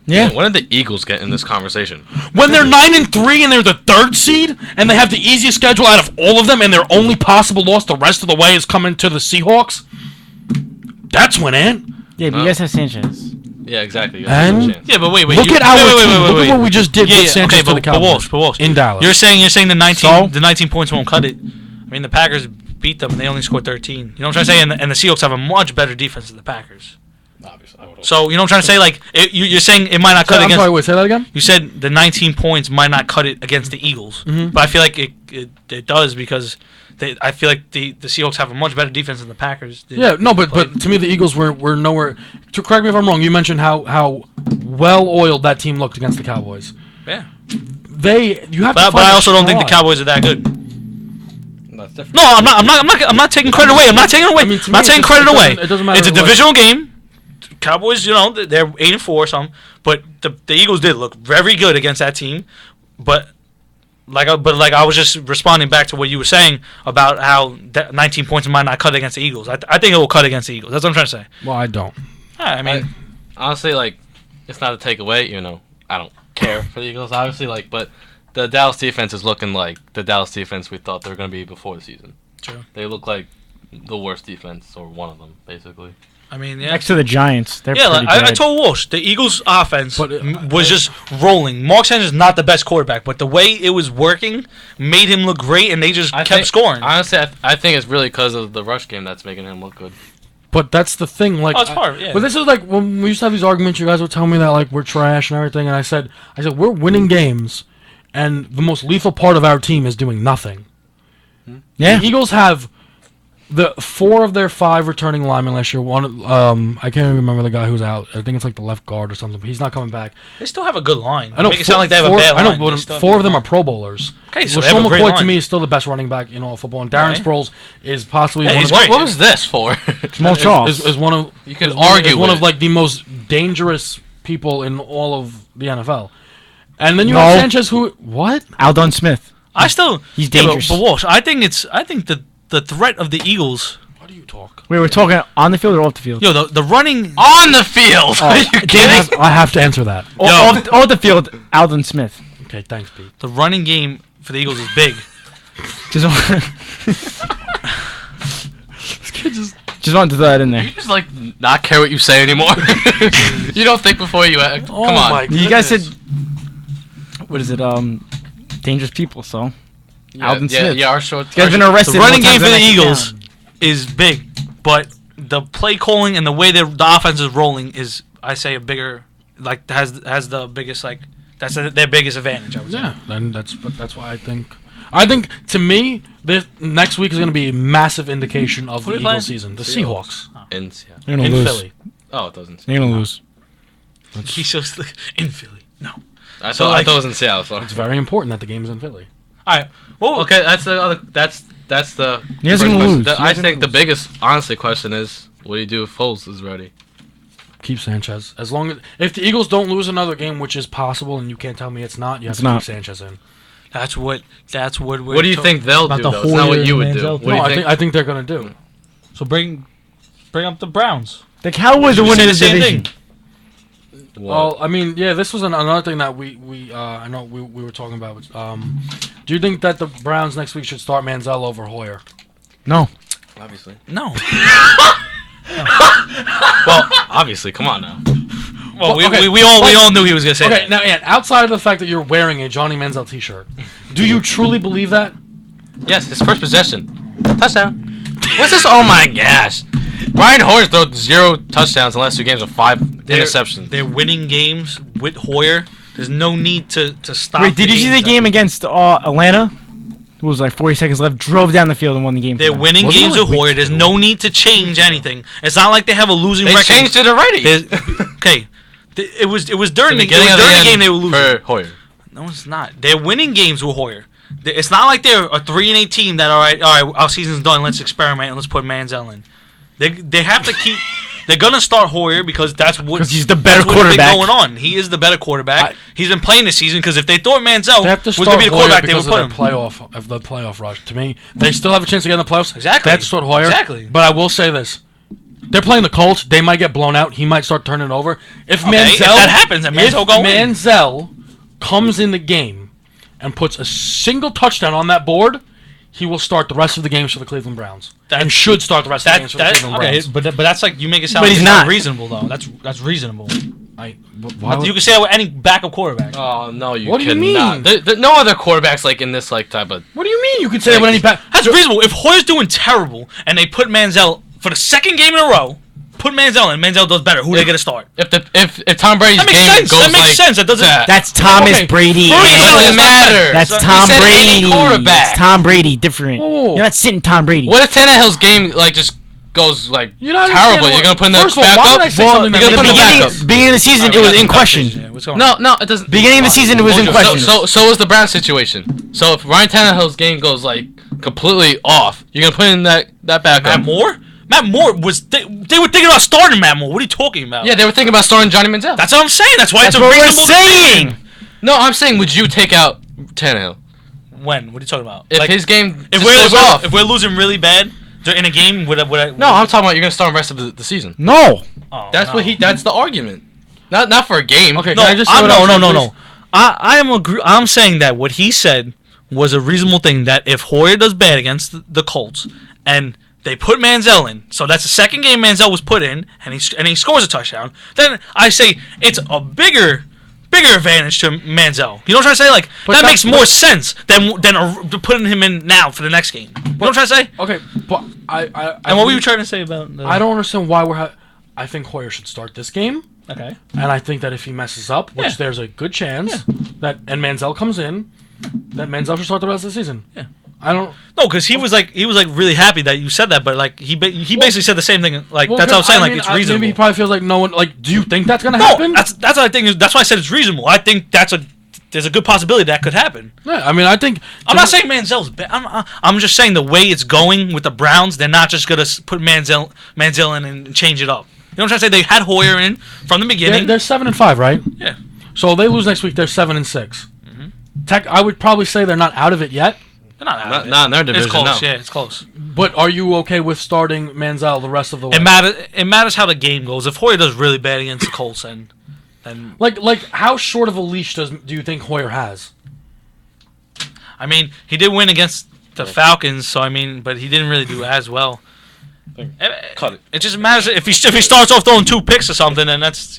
Speaker 2: Yeah.
Speaker 1: When did the Eagles get in this conversation?
Speaker 3: When they're 9-3 and they're the 3rd seed and they have the easiest schedule out of all of them and their only possible loss the rest of the way is coming to the Seahawks, that's when, Ant.
Speaker 2: Yeah, but you guys have Sanchez.
Speaker 1: Yeah, exactly. You guys have a
Speaker 3: And-
Speaker 1: chance.
Speaker 4: Yeah, but wait.
Speaker 3: Look
Speaker 4: you-
Speaker 3: at our
Speaker 4: wait,
Speaker 3: team.
Speaker 4: wait,
Speaker 3: Look
Speaker 4: wait.
Speaker 3: at what we just did
Speaker 4: Yeah,
Speaker 3: with
Speaker 4: yeah,
Speaker 3: Sanchez
Speaker 4: okay,
Speaker 3: to the
Speaker 4: but
Speaker 3: Cowboys
Speaker 4: Walsh.
Speaker 3: in Dallas.
Speaker 4: You're saying the 19
Speaker 2: So?
Speaker 4: the 19 points won't cut it. I mean, the Packers beat them and they only scored 13. You know what I'm trying to say? And the Seahawks have a much better defense than the Packers.
Speaker 1: Obviously, I would hope.
Speaker 4: So you know what I'm trying to say? Like you're saying it might not cut
Speaker 3: I'm
Speaker 4: against.
Speaker 3: sorry, wait, say that again?
Speaker 4: You said the 19 points might not cut it against the Eagles,
Speaker 3: Mhm.
Speaker 4: but I feel like it does because I feel like the Seahawks have a much better defense than the Packers. did.
Speaker 3: Yeah, no, but
Speaker 4: Played.
Speaker 3: to me the Eagles were nowhere. To correct me if I'm wrong, you mentioned how well oiled that team looked against the Cowboys.
Speaker 4: Yeah,
Speaker 3: You have to.
Speaker 4: but
Speaker 3: find
Speaker 4: I
Speaker 3: a
Speaker 4: also don't think the
Speaker 3: stride.
Speaker 4: Cowboys are that good.
Speaker 1: That's different.
Speaker 4: No, I'm not taking credit away. I'm not taking away.
Speaker 3: I mean, to
Speaker 4: I'm
Speaker 3: me,
Speaker 4: not taking
Speaker 3: it
Speaker 4: credit
Speaker 3: doesn't-
Speaker 4: away.
Speaker 3: it doesn't matter
Speaker 4: It's a
Speaker 3: what-
Speaker 4: divisional game. Cowboys, you know, they're 8-4 or something, but the Eagles did look very good against that team. But I was just responding back to what you were saying about how that 19 points might not cut against the Eagles. I think it will cut against the Eagles. That's what I'm trying to say.
Speaker 3: Well, I don't.
Speaker 4: I mean,
Speaker 1: Honestly, like, it's not a takeaway. You know, I don't care for the Eagles, obviously. Like, but the Dallas defense is looking like the Dallas defense we thought they were going to be before the season.
Speaker 4: True.
Speaker 1: They look like the worst defense, or one of them, basically.
Speaker 4: yeah.
Speaker 2: Next to the Giants, they're
Speaker 4: Yeah,
Speaker 2: pretty
Speaker 4: like, I
Speaker 2: good.
Speaker 4: told Walsh, the Eagles' offense
Speaker 3: But,
Speaker 4: was just rolling. Mark Sanchez is not the best quarterback, but the way it was working made him look great, and they just kept scoring.
Speaker 1: Honestly, I think it's really because of the rush game that's making him look good.
Speaker 3: But that's the thing, like.
Speaker 4: Oh, it's part of it, yeah.
Speaker 3: But this is like when we used to have these arguments. You guys would tell me that like we're trash and everything, and I said we're winning games, and the most lethal part of our team is doing nothing.
Speaker 2: Yeah.
Speaker 3: The Eagles have the 4 of their 5 returning linemen last year. One, I can't even remember the guy who's out. I think it's like the left guard or something. But he's not coming back.
Speaker 4: They still have a good line.
Speaker 3: I know.
Speaker 4: Make it sound like they have a
Speaker 3: four-
Speaker 4: bad line.
Speaker 3: I know,
Speaker 4: They
Speaker 3: but
Speaker 4: still have
Speaker 3: 4
Speaker 4: a
Speaker 3: of them
Speaker 4: good
Speaker 3: are Pro Bowlers.
Speaker 4: Okay, so
Speaker 3: Well,
Speaker 4: they have
Speaker 3: Sean
Speaker 4: a great
Speaker 3: McCoy to
Speaker 4: line.
Speaker 3: me is still the best running back in all of football, and Darren
Speaker 4: Okay.
Speaker 3: Sproles is possibly
Speaker 4: Yeah,
Speaker 3: one
Speaker 4: he's
Speaker 3: of
Speaker 4: great.
Speaker 1: What was this for?
Speaker 2: Small Charles.
Speaker 3: is one of
Speaker 1: You could
Speaker 3: is one-
Speaker 1: argue
Speaker 3: is one
Speaker 1: with
Speaker 3: of
Speaker 1: it.
Speaker 3: like the most dangerous people in all of the NFL. And then you
Speaker 2: No.
Speaker 3: have Sanchez, who what?
Speaker 2: Aldon Smith.
Speaker 4: I still
Speaker 2: He's
Speaker 4: yeah,
Speaker 2: dangerous.
Speaker 4: but Walsh, I think the threat of the Eagles.
Speaker 3: What do you talk?
Speaker 2: Wait, we're talking on the field or off the field?
Speaker 4: Yo, the running.
Speaker 1: On the field! Are you kidding?
Speaker 3: I have to answer that.
Speaker 2: Off the field, Aldon Smith.
Speaker 3: Okay, thanks, Pete.
Speaker 4: The running game for the Eagles is big.
Speaker 2: Just wanted to throw that in there.
Speaker 1: You just like not care what you say anymore. You don't think before you act.
Speaker 3: Oh
Speaker 1: Come on.
Speaker 3: my
Speaker 2: You guys said, what is it? Dangerous people. So, Alvin Smith.
Speaker 1: Yeah, our short.
Speaker 2: You guys been arrested.
Speaker 4: The running
Speaker 2: more
Speaker 4: game
Speaker 2: times
Speaker 4: for
Speaker 2: than
Speaker 4: the
Speaker 2: I can
Speaker 4: Eagles
Speaker 2: count.
Speaker 4: is big, but the play calling and the way the offense is rolling is, I say, a bigger, like has the biggest, like that's their biggest advantage. I would say.
Speaker 3: Yeah, then that's why I think. I think to me, this next week is going to be a massive indication of
Speaker 4: Who
Speaker 3: the
Speaker 4: are they playing?
Speaker 3: Eagles season. The Seahawks
Speaker 1: In Seattle.
Speaker 2: They're gonna
Speaker 3: in
Speaker 2: lose.
Speaker 3: Philly.
Speaker 1: Oh, it doesn't.
Speaker 2: They're gonna lose.
Speaker 4: He's just like, in Philly. No.
Speaker 1: I
Speaker 4: So,
Speaker 1: thought
Speaker 4: like-
Speaker 1: it was in Seattle. So.
Speaker 3: It's very important that the game's in Philly.
Speaker 4: All right. Well,
Speaker 1: Okay, that's the other. That's the.
Speaker 2: You guys are
Speaker 1: first
Speaker 2: gonna
Speaker 1: question.
Speaker 2: lose. You
Speaker 1: I
Speaker 2: guys are
Speaker 1: think
Speaker 2: gonna
Speaker 1: the biggest, honestly, question is, what do you do if Foles is ready?
Speaker 3: Keep Sanchez. As long as if the Eagles don't lose another game, which is possible, and you can't tell me it's not, you have
Speaker 2: It's
Speaker 3: to
Speaker 2: not.
Speaker 3: keep Sanchez in.
Speaker 4: that's what we're
Speaker 1: What do you think they'll
Speaker 4: about
Speaker 1: do?
Speaker 4: the
Speaker 1: Though? It's not
Speaker 4: Hoyer
Speaker 1: what you would
Speaker 4: and
Speaker 1: do.
Speaker 4: Manziel
Speaker 1: What
Speaker 4: thing.
Speaker 1: do
Speaker 3: No,
Speaker 1: you think?
Speaker 3: I think they're gonna do.
Speaker 4: So bring up the Browns.
Speaker 2: The Cowboys are
Speaker 4: You
Speaker 2: winning
Speaker 4: say
Speaker 2: the
Speaker 4: the same
Speaker 2: division.
Speaker 4: thing.
Speaker 3: Well, I mean, yeah, this was another thing that we I know we were talking about. Do you think that the Browns next week should start Manziel over Hoyer?
Speaker 2: No.
Speaker 1: Obviously.
Speaker 4: No.
Speaker 1: Well, obviously. Come on now.
Speaker 4: Well,
Speaker 3: okay.
Speaker 4: we all knew he was gonna say
Speaker 3: Okay,
Speaker 4: that.
Speaker 3: now, Ian, outside of the fact that you're wearing a Johnny Manziel T-shirt, do you truly believe that?
Speaker 1: Yes, his first possession, touchdown. What's this? Oh my gosh! Brian Hoyer's thrown 0 touchdowns in the last 2 games with 5 interceptions.
Speaker 4: They're winning games with Hoyer. There's no need to stop.
Speaker 2: Wait, did you see the
Speaker 4: games.
Speaker 2: game against Atlanta? It was like 40 seconds left. Drove down the field and won the game. for
Speaker 4: They're
Speaker 2: them.
Speaker 4: winning
Speaker 3: Wasn't it
Speaker 4: games
Speaker 3: like
Speaker 4: with Hoyer.
Speaker 3: week
Speaker 4: There's
Speaker 3: 2?
Speaker 4: no need to change anything. It's not like they have a losing
Speaker 1: They
Speaker 4: record.
Speaker 1: changed it already.
Speaker 4: Okay, it was during
Speaker 1: The
Speaker 4: the
Speaker 1: beginning of the end
Speaker 4: game they were losing.
Speaker 1: for Hoyer.
Speaker 4: No, it's not. They're winning games with Hoyer. It's not like they're a 3-8 team that all right, our season's done. Let's experiment and let's put Manziel in. They have to keep. They're gonna start Hoyer because that's what
Speaker 2: 'Cause he's the better
Speaker 4: that's what's been
Speaker 2: quarterback.
Speaker 4: going on. He is the better quarterback. He's been playing this season because if they thought Manziel
Speaker 3: They have to
Speaker 4: was
Speaker 3: start
Speaker 4: gonna be the
Speaker 3: Hoyer
Speaker 4: quarterback, they
Speaker 3: because
Speaker 4: would
Speaker 3: of
Speaker 4: put
Speaker 3: their
Speaker 4: him.
Speaker 3: playoff of the playoff rush. To me, they still have a chance to get in the playoffs.
Speaker 4: Exactly.
Speaker 3: They have to start Hoyer.
Speaker 4: Exactly.
Speaker 3: But I will say this: they're playing the Colts. They might get blown out. He might start turning it over. If
Speaker 4: Okay, if that happens, then Manziel go in.
Speaker 3: Manziel comes in the game and puts a single touchdown on that board, he will start the rest of the games for the Cleveland Browns. And should start the rest of the games for the Cleveland
Speaker 4: Okay,
Speaker 3: Browns.
Speaker 4: but that's like you make it sound
Speaker 2: But
Speaker 4: like
Speaker 2: he's
Speaker 4: it's not
Speaker 2: not.
Speaker 4: reasonable though. That's reasonable.
Speaker 3: Why would-
Speaker 4: You can say that with any backup quarterback.
Speaker 1: Oh no, you
Speaker 3: What do you
Speaker 1: cannot.
Speaker 3: mean?
Speaker 1: No other quarterbacks like in this like type of.
Speaker 3: What do you mean? You can say that with any back.
Speaker 4: That's reasonable. If Hoyer's doing terrible and they put Manziel for the second game in a row, put Manziel in. Manziel does better. Who are they gonna start?
Speaker 1: If Tom Brady's
Speaker 4: That makes
Speaker 1: game
Speaker 4: sense.
Speaker 1: goes
Speaker 4: That makes
Speaker 1: like
Speaker 4: sense. That doesn't.
Speaker 2: That's Thomas
Speaker 3: Okay.
Speaker 2: Brady.
Speaker 1: it doesn't matter.
Speaker 2: That's
Speaker 1: He
Speaker 2: Tom
Speaker 1: said any
Speaker 2: Brady.
Speaker 1: quarterback.
Speaker 2: It's Tom Brady. Different.
Speaker 3: Whoa.
Speaker 2: You're not sitting Tom Brady.
Speaker 1: What if Tannehill's game like just goes like
Speaker 3: You're not
Speaker 1: terrible?
Speaker 3: understanding
Speaker 1: You're gonna put in the
Speaker 3: First of all, why
Speaker 1: backup.
Speaker 3: would I say
Speaker 2: Well,
Speaker 3: something
Speaker 1: you're
Speaker 3: that
Speaker 1: gonna put in the
Speaker 2: beginning,
Speaker 1: backup.
Speaker 2: beginning of the season, it was in question.
Speaker 4: What's going on?
Speaker 1: No, it doesn't.
Speaker 2: Beginning of the season, it was in question.
Speaker 1: So was the Browns situation. So if Ryan Tannehill's game goes like completely off, you're gonna put in that backup.
Speaker 4: Matt Moore? Matt Moore was. They were thinking about starting Matt Moore. What are you talking about?
Speaker 1: Yeah, they were thinking about starting Johnny Manziel.
Speaker 4: That's what I'm saying. That's why
Speaker 2: That's
Speaker 4: it's a
Speaker 2: what we're
Speaker 4: reasonable
Speaker 2: saying.
Speaker 4: decision.
Speaker 1: No, I'm saying, would you take out Tannehill
Speaker 4: When? What are you talking about?
Speaker 1: if
Speaker 4: Like,
Speaker 1: his game
Speaker 4: if
Speaker 1: just
Speaker 4: we're,
Speaker 1: goes off?
Speaker 4: if we're losing really bad in a game, would I?
Speaker 1: No, I'm talking about you're gonna start the rest of the season.
Speaker 2: No.
Speaker 4: Oh,
Speaker 1: That's
Speaker 4: no.
Speaker 1: what he. That's the argument. Not for a game.
Speaker 3: Okay,
Speaker 4: No,
Speaker 3: can I just say what
Speaker 4: no,
Speaker 3: I'm
Speaker 4: no,
Speaker 3: saying,
Speaker 4: no,
Speaker 3: please?
Speaker 4: no. I'm saying that what he said was a reasonable thing. That if Hoyer does bad against the Colts and they put Manziel in, so that's the second game Manziel was put in, and he scores a touchdown. Then I say it's a bigger advantage to Manziel. You know what I'm trying to say? Like
Speaker 3: But
Speaker 4: that
Speaker 3: that's-
Speaker 4: makes more sense than putting him in now for the next game. You know what I'm trying to say?
Speaker 3: Okay, but I
Speaker 4: And what were you trying to say about?
Speaker 3: I don't understand why we're. I think Hoyer should start this game,
Speaker 4: Okay.
Speaker 3: and I think that if he messes up, which
Speaker 4: Yeah.
Speaker 3: there's a good chance that, and Manziel comes in, that Manziel should start the rest of the season.
Speaker 4: Yeah.
Speaker 3: I don't.
Speaker 4: No, because he was like really happy that you said that, but like he basically said the same thing. Like
Speaker 3: Well,
Speaker 4: that's what I'm saying.
Speaker 3: I
Speaker 4: Like
Speaker 3: mean,
Speaker 4: it's reasonable.
Speaker 3: Maybe he probably feels like no one. Like, do you think that's gonna
Speaker 4: No,
Speaker 3: happen?
Speaker 4: that's what I think. That's why I said it's reasonable. I think there's a good possibility that could happen.
Speaker 3: Yeah, I mean, I think.
Speaker 4: I'm not saying Manziel's bad. I'm just saying the way it's going with the Browns, they're not just gonna put Manziel in and change it up. You know what I'm trying to say? They had Hoyer in from the beginning.
Speaker 3: They're 7-5, right?
Speaker 4: Yeah.
Speaker 3: So they lose next week. They're 7-6. I would probably say they're not out of it yet.
Speaker 4: They're not out of it.
Speaker 1: Not in their division.
Speaker 4: It's close.
Speaker 1: No.
Speaker 4: Yeah, it's close.
Speaker 3: But are you okay with starting Manziel the rest of the way?
Speaker 4: It matters how the game goes. If Hoyer does really bad against the Colts, then
Speaker 3: Like how short of a leash do you think Hoyer has?
Speaker 4: I mean he did win against the Falcons. So I mean, but he didn't really do as well.
Speaker 5: Cut it.
Speaker 4: It just matters if he starts off throwing 2 picks or something, then that's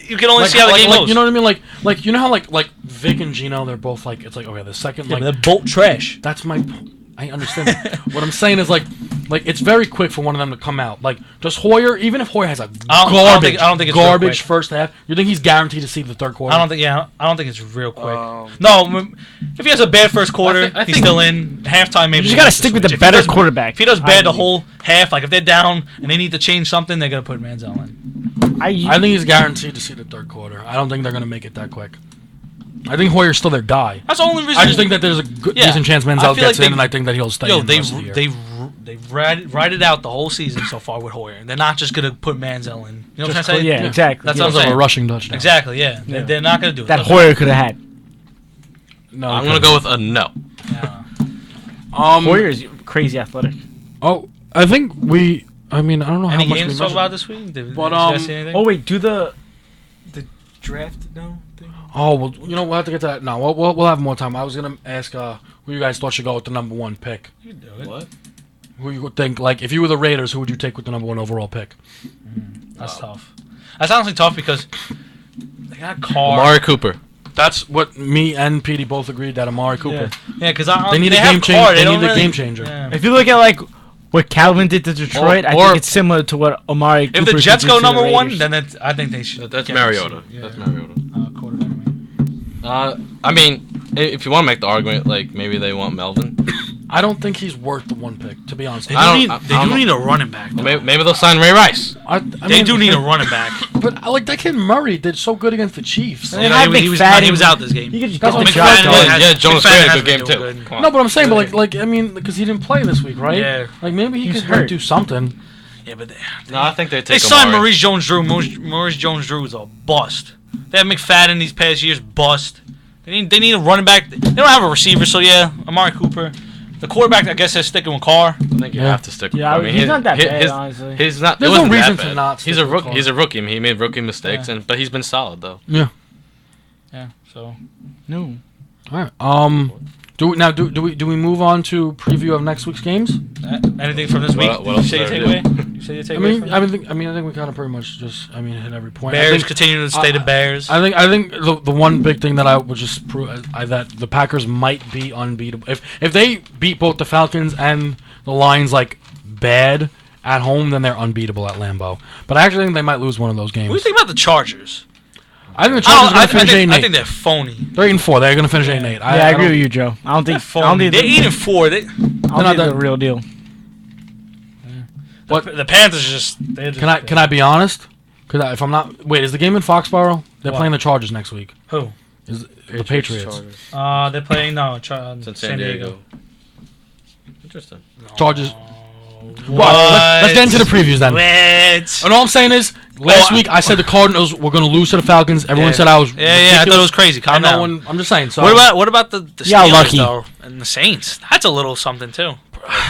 Speaker 4: you can only see how the game goes.
Speaker 3: You know what I mean? Like you know how like Vic and Gino, they're both like it's like okay, the second
Speaker 5: Yeah,
Speaker 3: like
Speaker 5: but they're both trash.
Speaker 3: that's my. I understand. What I'm saying is like it's very quick for one of them to come out. Like just Hoyer, even if Hoyer has a
Speaker 4: I don't think it's real
Speaker 3: garbage
Speaker 4: quick.
Speaker 3: first half, you think he's guaranteed to see the third quarter?
Speaker 4: I don't think it's real quick. No, if he has a bad first quarter,
Speaker 1: I
Speaker 4: he's
Speaker 1: think-
Speaker 4: still in. Halftime, maybe.
Speaker 2: You just
Speaker 4: he
Speaker 2: gotta
Speaker 4: has to
Speaker 2: stick with the
Speaker 4: switch.
Speaker 2: better quarterback.
Speaker 4: If he does bad the
Speaker 2: I-
Speaker 4: whole half, like if they're down and they need to change something, they're gonna put Manziel in.
Speaker 3: I think he's guaranteed to see the third quarter. I don't think they're gonna make it that quick. I think Hoyer's still their guy.
Speaker 4: That's the only reason.
Speaker 3: I just think that there's a good,
Speaker 4: Yeah.
Speaker 3: decent chance
Speaker 4: I
Speaker 3: Manziel
Speaker 4: feel
Speaker 3: gets
Speaker 4: like
Speaker 3: in, and I think that he'll stay.
Speaker 4: Yo,
Speaker 3: in the rest of the year.
Speaker 4: they've ride it out the whole season so far with Hoyer. They're not just gonna put Manziel in. You know what I'm saying?
Speaker 2: Yeah, exactly.
Speaker 4: That's
Speaker 2: Yeah.
Speaker 4: what I'm
Speaker 3: Because of
Speaker 4: saying.
Speaker 3: a rushing touchdown.
Speaker 4: Exactly. Yeah.
Speaker 2: Yeah.
Speaker 4: They're not gonna do it.
Speaker 2: That
Speaker 4: Those-
Speaker 2: Hoyer could have had.
Speaker 3: No,
Speaker 1: I'm gonna go with a no.
Speaker 4: Yeah.
Speaker 2: Hoyer's crazy athletic.
Speaker 3: Oh, I think we. I mean, I don't know
Speaker 4: Any
Speaker 3: how much
Speaker 4: games
Speaker 3: we
Speaker 4: to talk
Speaker 3: mentioned.
Speaker 4: about this week? Did
Speaker 3: But,
Speaker 4: you guys see anything?
Speaker 2: Oh wait, do the draft now thing.
Speaker 3: Oh well, you know we'll have to get to that. No, we'll have more time. I was gonna ask who you guys thought should go with the number 1 pick.
Speaker 4: You can do it.
Speaker 1: What?
Speaker 3: Who you would think like if you were the Raiders, who would you take with the number 1 overall pick?
Speaker 4: That's tough. That's honestly tough because they got Carr.
Speaker 1: Amari Cooper.
Speaker 3: That's what me and Petey both agreed that Amari Cooper.
Speaker 4: Yeah, because
Speaker 3: They need a
Speaker 4: have
Speaker 3: game changer.
Speaker 4: Carr,
Speaker 3: They
Speaker 4: don't
Speaker 3: need a
Speaker 4: really-
Speaker 3: game changer.
Speaker 4: Yeah.
Speaker 2: If you look at like what Calvin did to Detroit, I
Speaker 1: Or-
Speaker 2: think it's similar to what Amari Cooper
Speaker 4: If the
Speaker 2: could
Speaker 4: Jets
Speaker 2: do
Speaker 4: go
Speaker 2: to the
Speaker 4: number 1,
Speaker 2: Raiders.
Speaker 4: then I think they should.
Speaker 1: That's
Speaker 4: get
Speaker 1: Mariota.
Speaker 4: receiver. Yeah.
Speaker 1: That's Mariota.
Speaker 4: Quarterback. I mean.
Speaker 1: I mean, if you want to make the argument, like maybe they want Melvin.
Speaker 3: I don't think he's worth the 1 pick, to be honest.
Speaker 4: They
Speaker 1: I
Speaker 4: do
Speaker 1: don't-
Speaker 4: need. They
Speaker 1: I
Speaker 4: do
Speaker 1: don't
Speaker 4: need a running back. though.
Speaker 1: Maybe they'll sign Ray Rice.
Speaker 3: I
Speaker 4: They
Speaker 3: mean,
Speaker 4: do need a running back.
Speaker 3: But like that kid Murray did so good against the Chiefs.
Speaker 2: They
Speaker 4: You know,
Speaker 2: had
Speaker 4: he was
Speaker 2: McFadden.
Speaker 4: out this game.
Speaker 2: He could just
Speaker 3: That's
Speaker 2: get the
Speaker 3: what
Speaker 2: job
Speaker 3: McFadden
Speaker 2: done.
Speaker 3: did.
Speaker 1: Yeah, Jones
Speaker 4: McFadden
Speaker 1: Gray had a
Speaker 4: hasn't
Speaker 1: good game
Speaker 4: been
Speaker 1: too.
Speaker 4: doing good.
Speaker 1: Come on.
Speaker 3: No, but I'm saying, but like I mean, because he didn't play this week, right?
Speaker 4: Yeah.
Speaker 3: Like maybe he
Speaker 2: He's
Speaker 3: could like,
Speaker 2: hurt.
Speaker 3: do something.
Speaker 4: Yeah, but
Speaker 1: No, I think they
Speaker 4: they
Speaker 1: take
Speaker 4: signed
Speaker 1: Amari.
Speaker 4: Maurice Jones-Drew. Maurice Jones-Drew is a bust. They have McFadden these past years, bust. They need a running back. They don't have a receiver, so yeah, Amari Cooper. The quarterback, I guess, they're sticking with Carr.
Speaker 1: I think you
Speaker 3: Yeah.
Speaker 1: have to stick with
Speaker 2: Yeah,
Speaker 1: him. I mean,
Speaker 2: he's not that bad,
Speaker 1: his-
Speaker 2: honestly.
Speaker 1: He's not.
Speaker 3: There's
Speaker 1: it wasn't
Speaker 3: no reason
Speaker 1: that
Speaker 3: to
Speaker 1: bad.
Speaker 3: not
Speaker 1: He's
Speaker 3: stick
Speaker 1: a
Speaker 3: with
Speaker 1: rookie.
Speaker 3: Carr.
Speaker 1: He's a rookie. He made rookie mistakes,
Speaker 4: Yeah.
Speaker 1: but he's been solid though.
Speaker 3: Yeah.
Speaker 4: Yeah, so
Speaker 2: No.
Speaker 3: All right. Do we move on to preview of next week's games?
Speaker 4: anything from this week?
Speaker 1: What else
Speaker 4: You say your
Speaker 1: is there to
Speaker 4: takeaway? You say your
Speaker 3: I
Speaker 4: takeaway?
Speaker 3: mean,
Speaker 4: from
Speaker 3: I think we kind of pretty much just hit every point.
Speaker 4: Bears
Speaker 3: I think,
Speaker 4: continue to stay the Bears.
Speaker 3: I think the one big thing that I would just prove that the Packers might be unbeatable if they beat both the Falcons and the Lions like bad at home, then they're unbeatable at Lambeau. But I actually think they might lose one of those games.
Speaker 4: What do you think about the Chargers?
Speaker 3: I think the Chargers are going to finish 8-8.
Speaker 4: I think they're phony.
Speaker 3: They're 8-4. They're going to finish 8-8.
Speaker 2: Yeah, I agree with you, Joe. I don't
Speaker 4: They're
Speaker 2: think. I don't
Speaker 4: phony.
Speaker 2: think
Speaker 4: They're 8-4. They,
Speaker 2: I don't think
Speaker 3: not
Speaker 2: they're
Speaker 3: that-
Speaker 2: the real deal.
Speaker 4: the Panthers just. They're just
Speaker 3: Can I be honest? If I'm not, wait, is the game in Foxborough? They're
Speaker 4: What?
Speaker 3: playing the Chargers next week.
Speaker 4: Who?
Speaker 3: Is the Patriots?
Speaker 4: They're playing
Speaker 1: It's in San Diego. Interesting.
Speaker 3: Chargers.
Speaker 4: What?
Speaker 3: Let's get into the previews then.
Speaker 4: What?
Speaker 3: And all I'm saying is, last
Speaker 4: Oh,
Speaker 3: week I said the Cardinals were going to lose to the Falcons. Everyone
Speaker 4: Yeah.
Speaker 3: said I was.
Speaker 4: Yeah, I thought it was crazy. Calm
Speaker 3: And no
Speaker 4: down.
Speaker 3: one. I'm just saying. So
Speaker 4: What about the
Speaker 2: Yeah,
Speaker 4: Steelers
Speaker 2: lucky.
Speaker 4: though and the Saints? That's a little something too.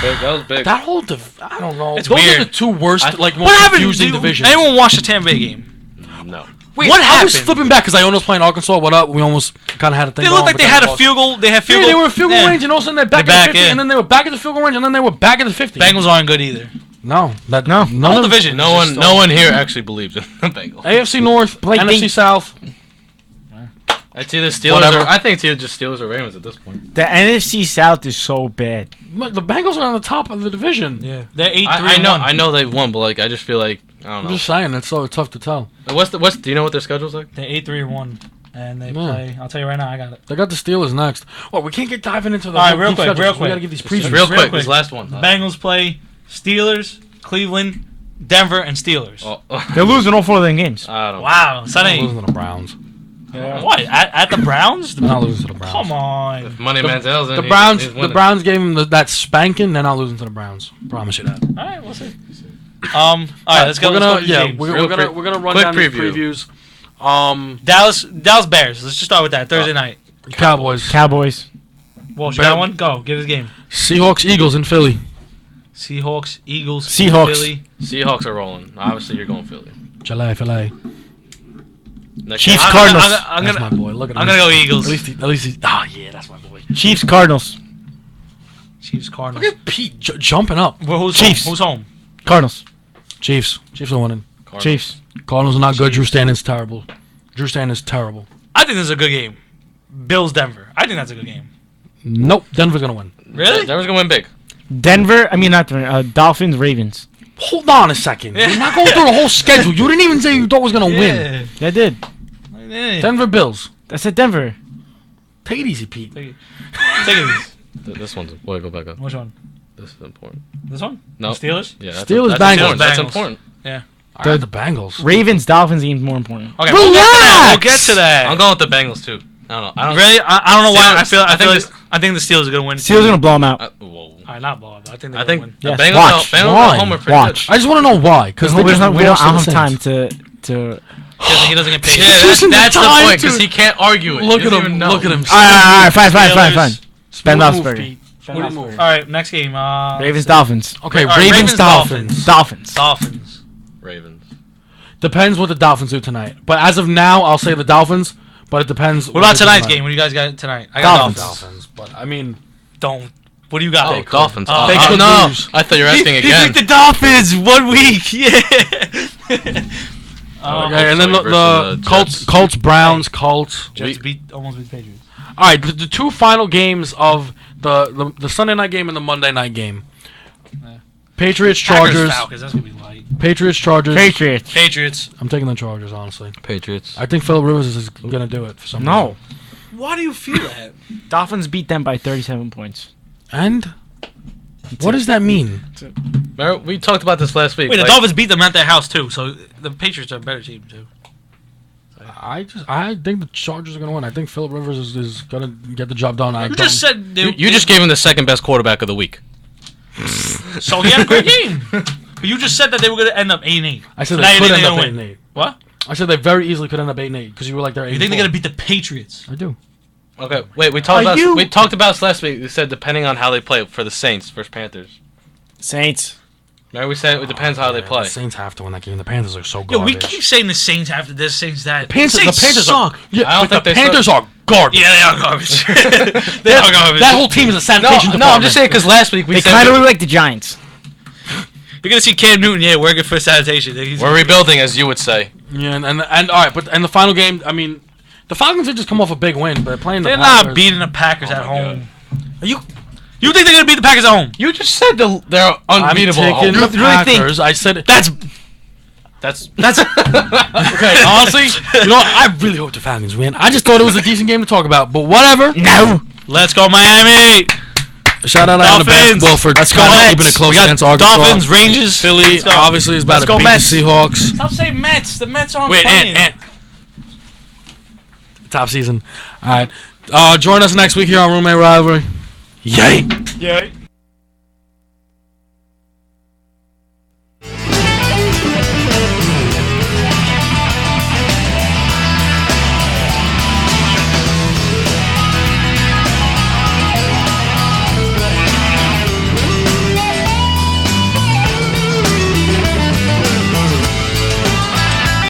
Speaker 1: That was big.
Speaker 3: that whole I don't know.
Speaker 4: It's
Speaker 3: Those
Speaker 4: weird.
Speaker 3: are the two worst, most
Speaker 4: What happened?
Speaker 3: confusing
Speaker 4: Did
Speaker 3: divisions.
Speaker 4: anyone watch the Tampa Bay game?
Speaker 1: No.
Speaker 4: Wait,
Speaker 3: What
Speaker 4: what
Speaker 3: I was
Speaker 4: happened?
Speaker 3: flipping back because Iona was playing Arkansas. What up? We almost kind of had a thing.
Speaker 4: They
Speaker 3: going,
Speaker 4: looked like
Speaker 3: but
Speaker 4: they
Speaker 3: then
Speaker 4: had
Speaker 3: we
Speaker 4: a
Speaker 3: lost.
Speaker 4: field goal. They had field
Speaker 3: Yeah,
Speaker 4: goal.
Speaker 3: they were field goal range, and all of a sudden they're back
Speaker 4: They're
Speaker 3: at
Speaker 4: back,
Speaker 3: the 50,
Speaker 4: yeah.
Speaker 3: and then they were back at the field goal range, and then they were back at the 50.
Speaker 4: Bengals aren't good either.
Speaker 3: No,
Speaker 2: No.
Speaker 3: none
Speaker 4: Whole
Speaker 3: of
Speaker 4: division.
Speaker 1: No one here actually believes in the Bengals.
Speaker 3: AFC North,
Speaker 2: Like
Speaker 3: NFC
Speaker 2: they-
Speaker 3: South.
Speaker 1: It's either Steelers
Speaker 3: Whatever.
Speaker 1: or I think it's either just Steelers or Ravens at this point.
Speaker 2: The NFC South is so bad.
Speaker 3: The Bengals are on the top of the division.
Speaker 4: Yeah, they're 8-3.
Speaker 1: I know they won, but like I just feel like I don't
Speaker 3: I'm
Speaker 1: know.
Speaker 3: just saying, it's so tough to tell.
Speaker 1: What's do you know what their schedule's like?
Speaker 4: They're 8-3-1, and they
Speaker 3: Yeah.
Speaker 4: play. I'll tell you right now, I got it.
Speaker 3: They got the Steelers next. Well, we can't get diving into the
Speaker 4: All right,
Speaker 3: whole
Speaker 4: real
Speaker 3: deep
Speaker 4: quick,
Speaker 3: schedules.
Speaker 4: real
Speaker 3: We
Speaker 4: quick.
Speaker 3: got to give these
Speaker 1: Just
Speaker 3: previews.
Speaker 1: real
Speaker 4: Real
Speaker 1: quick,
Speaker 4: quick.
Speaker 1: this last one.
Speaker 4: The Bengals play Steelers, Cleveland, Denver, and Steelers.
Speaker 2: They're losing all 4 of their games.
Speaker 1: I don't.
Speaker 4: Wow,
Speaker 3: They're
Speaker 4: Sonny.
Speaker 3: losing to the Browns.
Speaker 4: What at the Browns?
Speaker 3: They're not losing to the Browns.
Speaker 4: Come on.
Speaker 1: If Money
Speaker 3: The-
Speaker 1: Manziel's in,
Speaker 3: The
Speaker 1: he's
Speaker 3: Browns,
Speaker 1: winning.
Speaker 3: the Browns gave him that spanking. They're not losing to the Browns. Promise you that.
Speaker 4: All right, we'll see. All right, let's go.
Speaker 3: We're
Speaker 4: Let's
Speaker 3: gonna
Speaker 4: go to the games.
Speaker 3: we're gonna run
Speaker 1: quick
Speaker 3: down
Speaker 1: preview.
Speaker 3: these previews.
Speaker 4: Dallas Bears. Let's just start with that. Thursday night.
Speaker 3: Cowboys,
Speaker 2: Cowboys.
Speaker 4: Walsh, you got one? Go. Give us a game.
Speaker 3: Seahawks, Eagles in Philly.
Speaker 4: Seahawks, Eagles,
Speaker 2: Seahawks.
Speaker 4: Philly.
Speaker 1: Seahawks are rolling. Obviously, you're going Philly.
Speaker 3: Philly.
Speaker 1: Next
Speaker 2: Chiefs,
Speaker 1: game.
Speaker 2: Cardinals.
Speaker 4: I'm
Speaker 3: That's
Speaker 4: gonna
Speaker 3: my boy. Look at him.
Speaker 4: go Eagles.
Speaker 3: At least, oh yeah, that's my boy.
Speaker 2: Chiefs, Cardinals.
Speaker 4: Chiefs, Chiefs, Cardinals.
Speaker 3: Look at Pete jumping up.
Speaker 4: Well, who's
Speaker 2: Chiefs.
Speaker 4: home? Who's home?
Speaker 2: Cardinals.
Speaker 3: Chiefs are winning.
Speaker 1: Cardinals.
Speaker 2: Chiefs.
Speaker 3: Cardinals are not good. Drew Stanton's terrible. Drew Stanton's terrible.
Speaker 4: I think this is a good game. Bills, Denver. I think that's a good game.
Speaker 3: Nope. Denver's gonna win.
Speaker 4: Really?
Speaker 1: Denver's gonna win big.
Speaker 2: Denver. I mean, not Denver. Dolphins. Ravens.
Speaker 3: Hold on a second. You're not going through the whole schedule. You didn't even say you thought was gonna win.
Speaker 2: Yeah, I did.
Speaker 4: Yeah.
Speaker 3: Denver Bills.
Speaker 2: I said Denver.
Speaker 3: Take it easy, Pete.
Speaker 4: Take it easy.
Speaker 1: This one's. Wait, go back up.
Speaker 4: Which one?
Speaker 1: This is important.
Speaker 4: This one?
Speaker 1: No.
Speaker 4: Steelers?
Speaker 1: Yeah.
Speaker 3: Steelers,
Speaker 1: That's
Speaker 3: Bengals.
Speaker 1: important. That's
Speaker 4: Bengals.
Speaker 1: important.
Speaker 3: I had the Bengals.
Speaker 2: Ravens. Dolphins game's more important.
Speaker 4: Okay,
Speaker 3: Relax!
Speaker 4: we'll get to that.
Speaker 1: I'm going with the Bengals too. I don't know. I don't.
Speaker 4: Really? I don't know why.
Speaker 1: Steelers-
Speaker 4: I think the Steelers are gonna win.
Speaker 2: Steelers gonna blow them out.
Speaker 1: Whoa.
Speaker 4: All right, not ball. I think they're
Speaker 1: I
Speaker 4: gonna
Speaker 1: think
Speaker 4: win.
Speaker 1: the
Speaker 2: Yes.
Speaker 1: Bengals.
Speaker 2: Watch.
Speaker 1: Bengals
Speaker 3: Why?
Speaker 1: at home are pretty
Speaker 2: Watch.
Speaker 3: I just want to know why. Because
Speaker 2: We
Speaker 3: they just
Speaker 2: don't
Speaker 3: lost to the
Speaker 2: have time
Speaker 3: Saints.
Speaker 2: to.
Speaker 4: He doesn't get paid.
Speaker 1: Yeah,
Speaker 3: Listen,
Speaker 1: that's the
Speaker 3: time
Speaker 1: point because
Speaker 3: to-
Speaker 1: he can't argue it.
Speaker 3: Look
Speaker 1: He
Speaker 3: at
Speaker 1: doesn't
Speaker 3: him.
Speaker 1: even know.
Speaker 3: Look at him.
Speaker 2: All right, fine. Ben
Speaker 3: Smooth move,
Speaker 2: Roethlisberger.
Speaker 3: Pete.
Speaker 4: All
Speaker 3: Smooth move.
Speaker 4: right, next game.
Speaker 2: Ravens. Dolphins.
Speaker 3: Okay,
Speaker 4: All right,
Speaker 3: Ravens,
Speaker 4: Ravens,
Speaker 3: Dolphins.
Speaker 2: Dolphins.
Speaker 4: Dolphins.
Speaker 1: Ravens.
Speaker 3: Depends what the Dolphins do tonight. But as of now, I'll say the Dolphins. But it depends.
Speaker 4: What about
Speaker 3: they do
Speaker 4: tonight's
Speaker 3: tonight.
Speaker 4: game? What do you guys got tonight? I got
Speaker 2: Dolphins.
Speaker 4: Dolphins.
Speaker 3: But I mean,
Speaker 4: Don't. What do you got?
Speaker 1: Oh, Dolphins.
Speaker 4: Oh,
Speaker 3: They could
Speaker 1: no.
Speaker 3: lose.
Speaker 1: I thought you were asking
Speaker 4: He
Speaker 1: again.
Speaker 4: picked the Dolphins 1 week. Yeah.
Speaker 3: okay, and then
Speaker 1: Versus
Speaker 3: the
Speaker 1: the
Speaker 3: Colts,
Speaker 1: Jets.
Speaker 3: Colts, Browns, Colts.
Speaker 4: Jets almost beat the Patriots.
Speaker 3: All right, the two final games of the Sunday night game and the Monday night game.
Speaker 4: Yeah.
Speaker 3: Patriots,
Speaker 4: Packers,
Speaker 3: Chargers.
Speaker 4: Falcons. That's gonna be light.
Speaker 3: Patriots, Chargers.
Speaker 2: Patriots.
Speaker 4: Patriots.
Speaker 3: I'm taking the Chargers, honestly.
Speaker 1: Patriots.
Speaker 3: I think Philip Rivers is gonna do it for some
Speaker 2: No.
Speaker 3: reason.
Speaker 4: Why do you feel that?
Speaker 2: Dolphins beat them by 37 points.
Speaker 3: And what does that mean?
Speaker 1: Remember, we talked about this last week.
Speaker 4: Wait, the
Speaker 1: like-
Speaker 4: Dolphins beat them at their house too, so the Patriots are a better team too.
Speaker 3: I think the Chargers are gonna win. I think Philip Rivers is gonna get the job done.
Speaker 4: You just said
Speaker 1: You just gave him the second best quarterback of the week.
Speaker 4: so he had a great game. But you just said that they were gonna end up 8-8.
Speaker 3: I said
Speaker 4: Now
Speaker 3: they
Speaker 4: you
Speaker 3: could
Speaker 4: think
Speaker 3: end up
Speaker 4: they're gonna
Speaker 3: 8-8.
Speaker 4: What?
Speaker 3: I said they very easily could end up 8-8 because you were like they're 8-4.
Speaker 4: You think they're gonna beat the Patriots?
Speaker 3: I do.
Speaker 1: Okay, wait. We
Speaker 2: Are you-
Speaker 1: talked about this last week. We said depending on how they play for the Saints versus Panthers.
Speaker 2: Saints.
Speaker 1: Remember we said it depends how they
Speaker 3: Yeah,
Speaker 1: play.
Speaker 3: The Saints have to win that game. The Panthers are so
Speaker 4: Yo,
Speaker 3: garbage.
Speaker 4: we keep saying the Saints after this, Saints that.
Speaker 3: The Panthers
Speaker 4: suck.
Speaker 3: are. Yeah,
Speaker 1: I don't
Speaker 3: but
Speaker 1: think
Speaker 3: the
Speaker 1: they
Speaker 3: Panthers are garbage.
Speaker 4: Yeah, they are garbage. they are garbage.
Speaker 3: That whole team is a sanitation department.
Speaker 1: I'm just saying because last week we
Speaker 2: They
Speaker 1: said
Speaker 2: kind of look like the Giants.
Speaker 4: You're gonna see Cam Newton, yeah, working for sanitation.
Speaker 1: we're rebuilding, as you would say.
Speaker 3: Yeah, and all right, but the final game. I mean, the Falcons had just come off a big win, but they're playing the
Speaker 4: They're
Speaker 3: Packers.
Speaker 4: not beating the Packers
Speaker 1: Oh
Speaker 4: at
Speaker 1: my
Speaker 4: home. Are you think they're gonna beat the Packers at home?
Speaker 1: You just said they're
Speaker 3: I'm
Speaker 1: unbeatable. at
Speaker 3: taking
Speaker 1: home.
Speaker 3: the
Speaker 2: really think-
Speaker 3: Packers. I said
Speaker 4: That's
Speaker 1: That's
Speaker 3: okay. Honestly, you know what? I really hope the Falcons win. I just thought it was a decent game to talk about, but whatever.
Speaker 2: No.
Speaker 4: let's go Miami.
Speaker 3: Shout out Atlanta
Speaker 4: Dolphins.
Speaker 3: basketball for
Speaker 4: Let's go
Speaker 3: keeping
Speaker 4: Mets.
Speaker 3: it close
Speaker 4: We got
Speaker 3: against Arkansas.
Speaker 4: Dolphins, Rangers.
Speaker 3: Philly
Speaker 4: Let's go.
Speaker 3: obviously is about
Speaker 4: Let's
Speaker 3: to
Speaker 4: go
Speaker 3: beat
Speaker 4: Mets.
Speaker 3: the Seahawks.
Speaker 4: Stop saying Mets. The Mets aren't
Speaker 3: Wait,
Speaker 4: playing.
Speaker 3: Ant. Top season. All right. Join us next week here on Roommate Rivalry. Yay.
Speaker 4: Yeah.